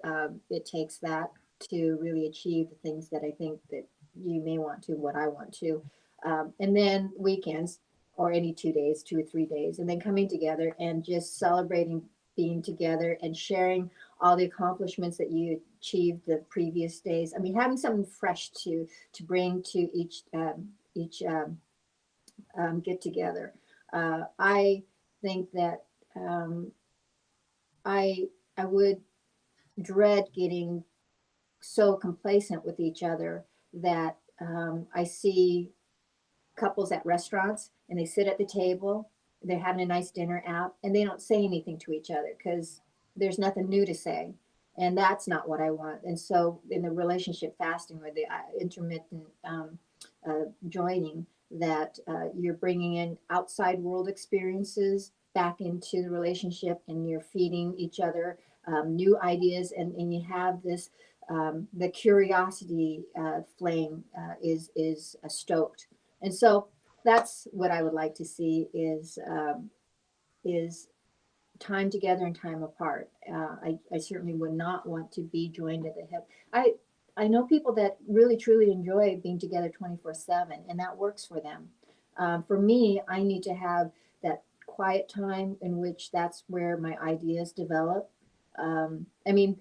it takes that to really achieve the things that I think that you may want to, what I want to, and then weekends, or any 2 days, 2 or 3 days, and then coming together and just celebrating being together and sharing all the accomplishments that you achieved the previous days. I mean, having something fresh to bring to each get together. I think that um, I I would dread getting so complacent with each other that I see couples at restaurants, and they sit at the table, they're having a nice dinner out, and they don't say anything to each other because there's nothing new to say. And that's not what I want. And so, in the relationship fasting, or the intermittent joining, that you're bringing in outside world experiences back into the relationship, and you're feeding each other new ideas, and you have this the curiosity flame is stoked. And so that's what I would like to see is time together and time apart. I certainly would not want to be joined at the hip. I know people that really truly enjoy being together 24/7, and that works for them. For me, I need to have that quiet time in which that's where my ideas develop. I mean,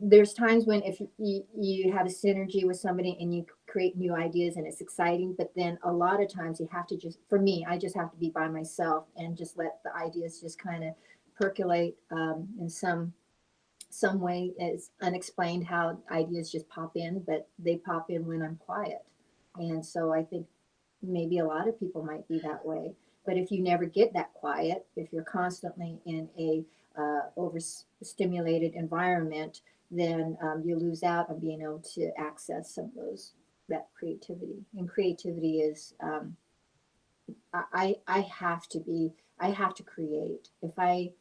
there's times when if you have a synergy with somebody and you create new ideas and it's exciting, but then a lot of times you have to just, for me, I just have to be by myself and just let the ideas just kind of percolate in some way. It's unexplained how ideas just pop in, but they pop in when I'm quiet. And so I think maybe a lot of people might be that way. But if you never get that quiet, if you're constantly in a overstimulated environment, then you lose out on being able to access some of that creativity. And creativity is I have to be, I have to create. If I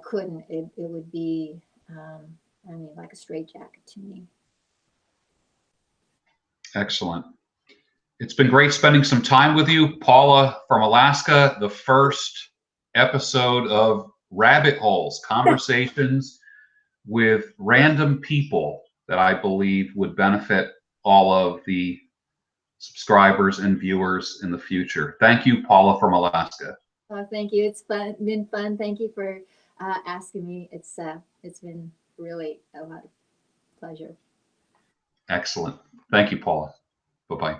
couldn't, it would be I mean, like a straitjacket to me. Excellent. It's been great spending some time with you, Paula from Alaska. The first episode of Rabbit Holes, conversations with random people that I believe would benefit all of the subscribers and viewers in the future. Thank you, Paula from Alaska. Thank you. It's been fun. Thank you for asking me. It's been really a lot of pleasure. Excellent. Thank you, Paula. Bye-bye.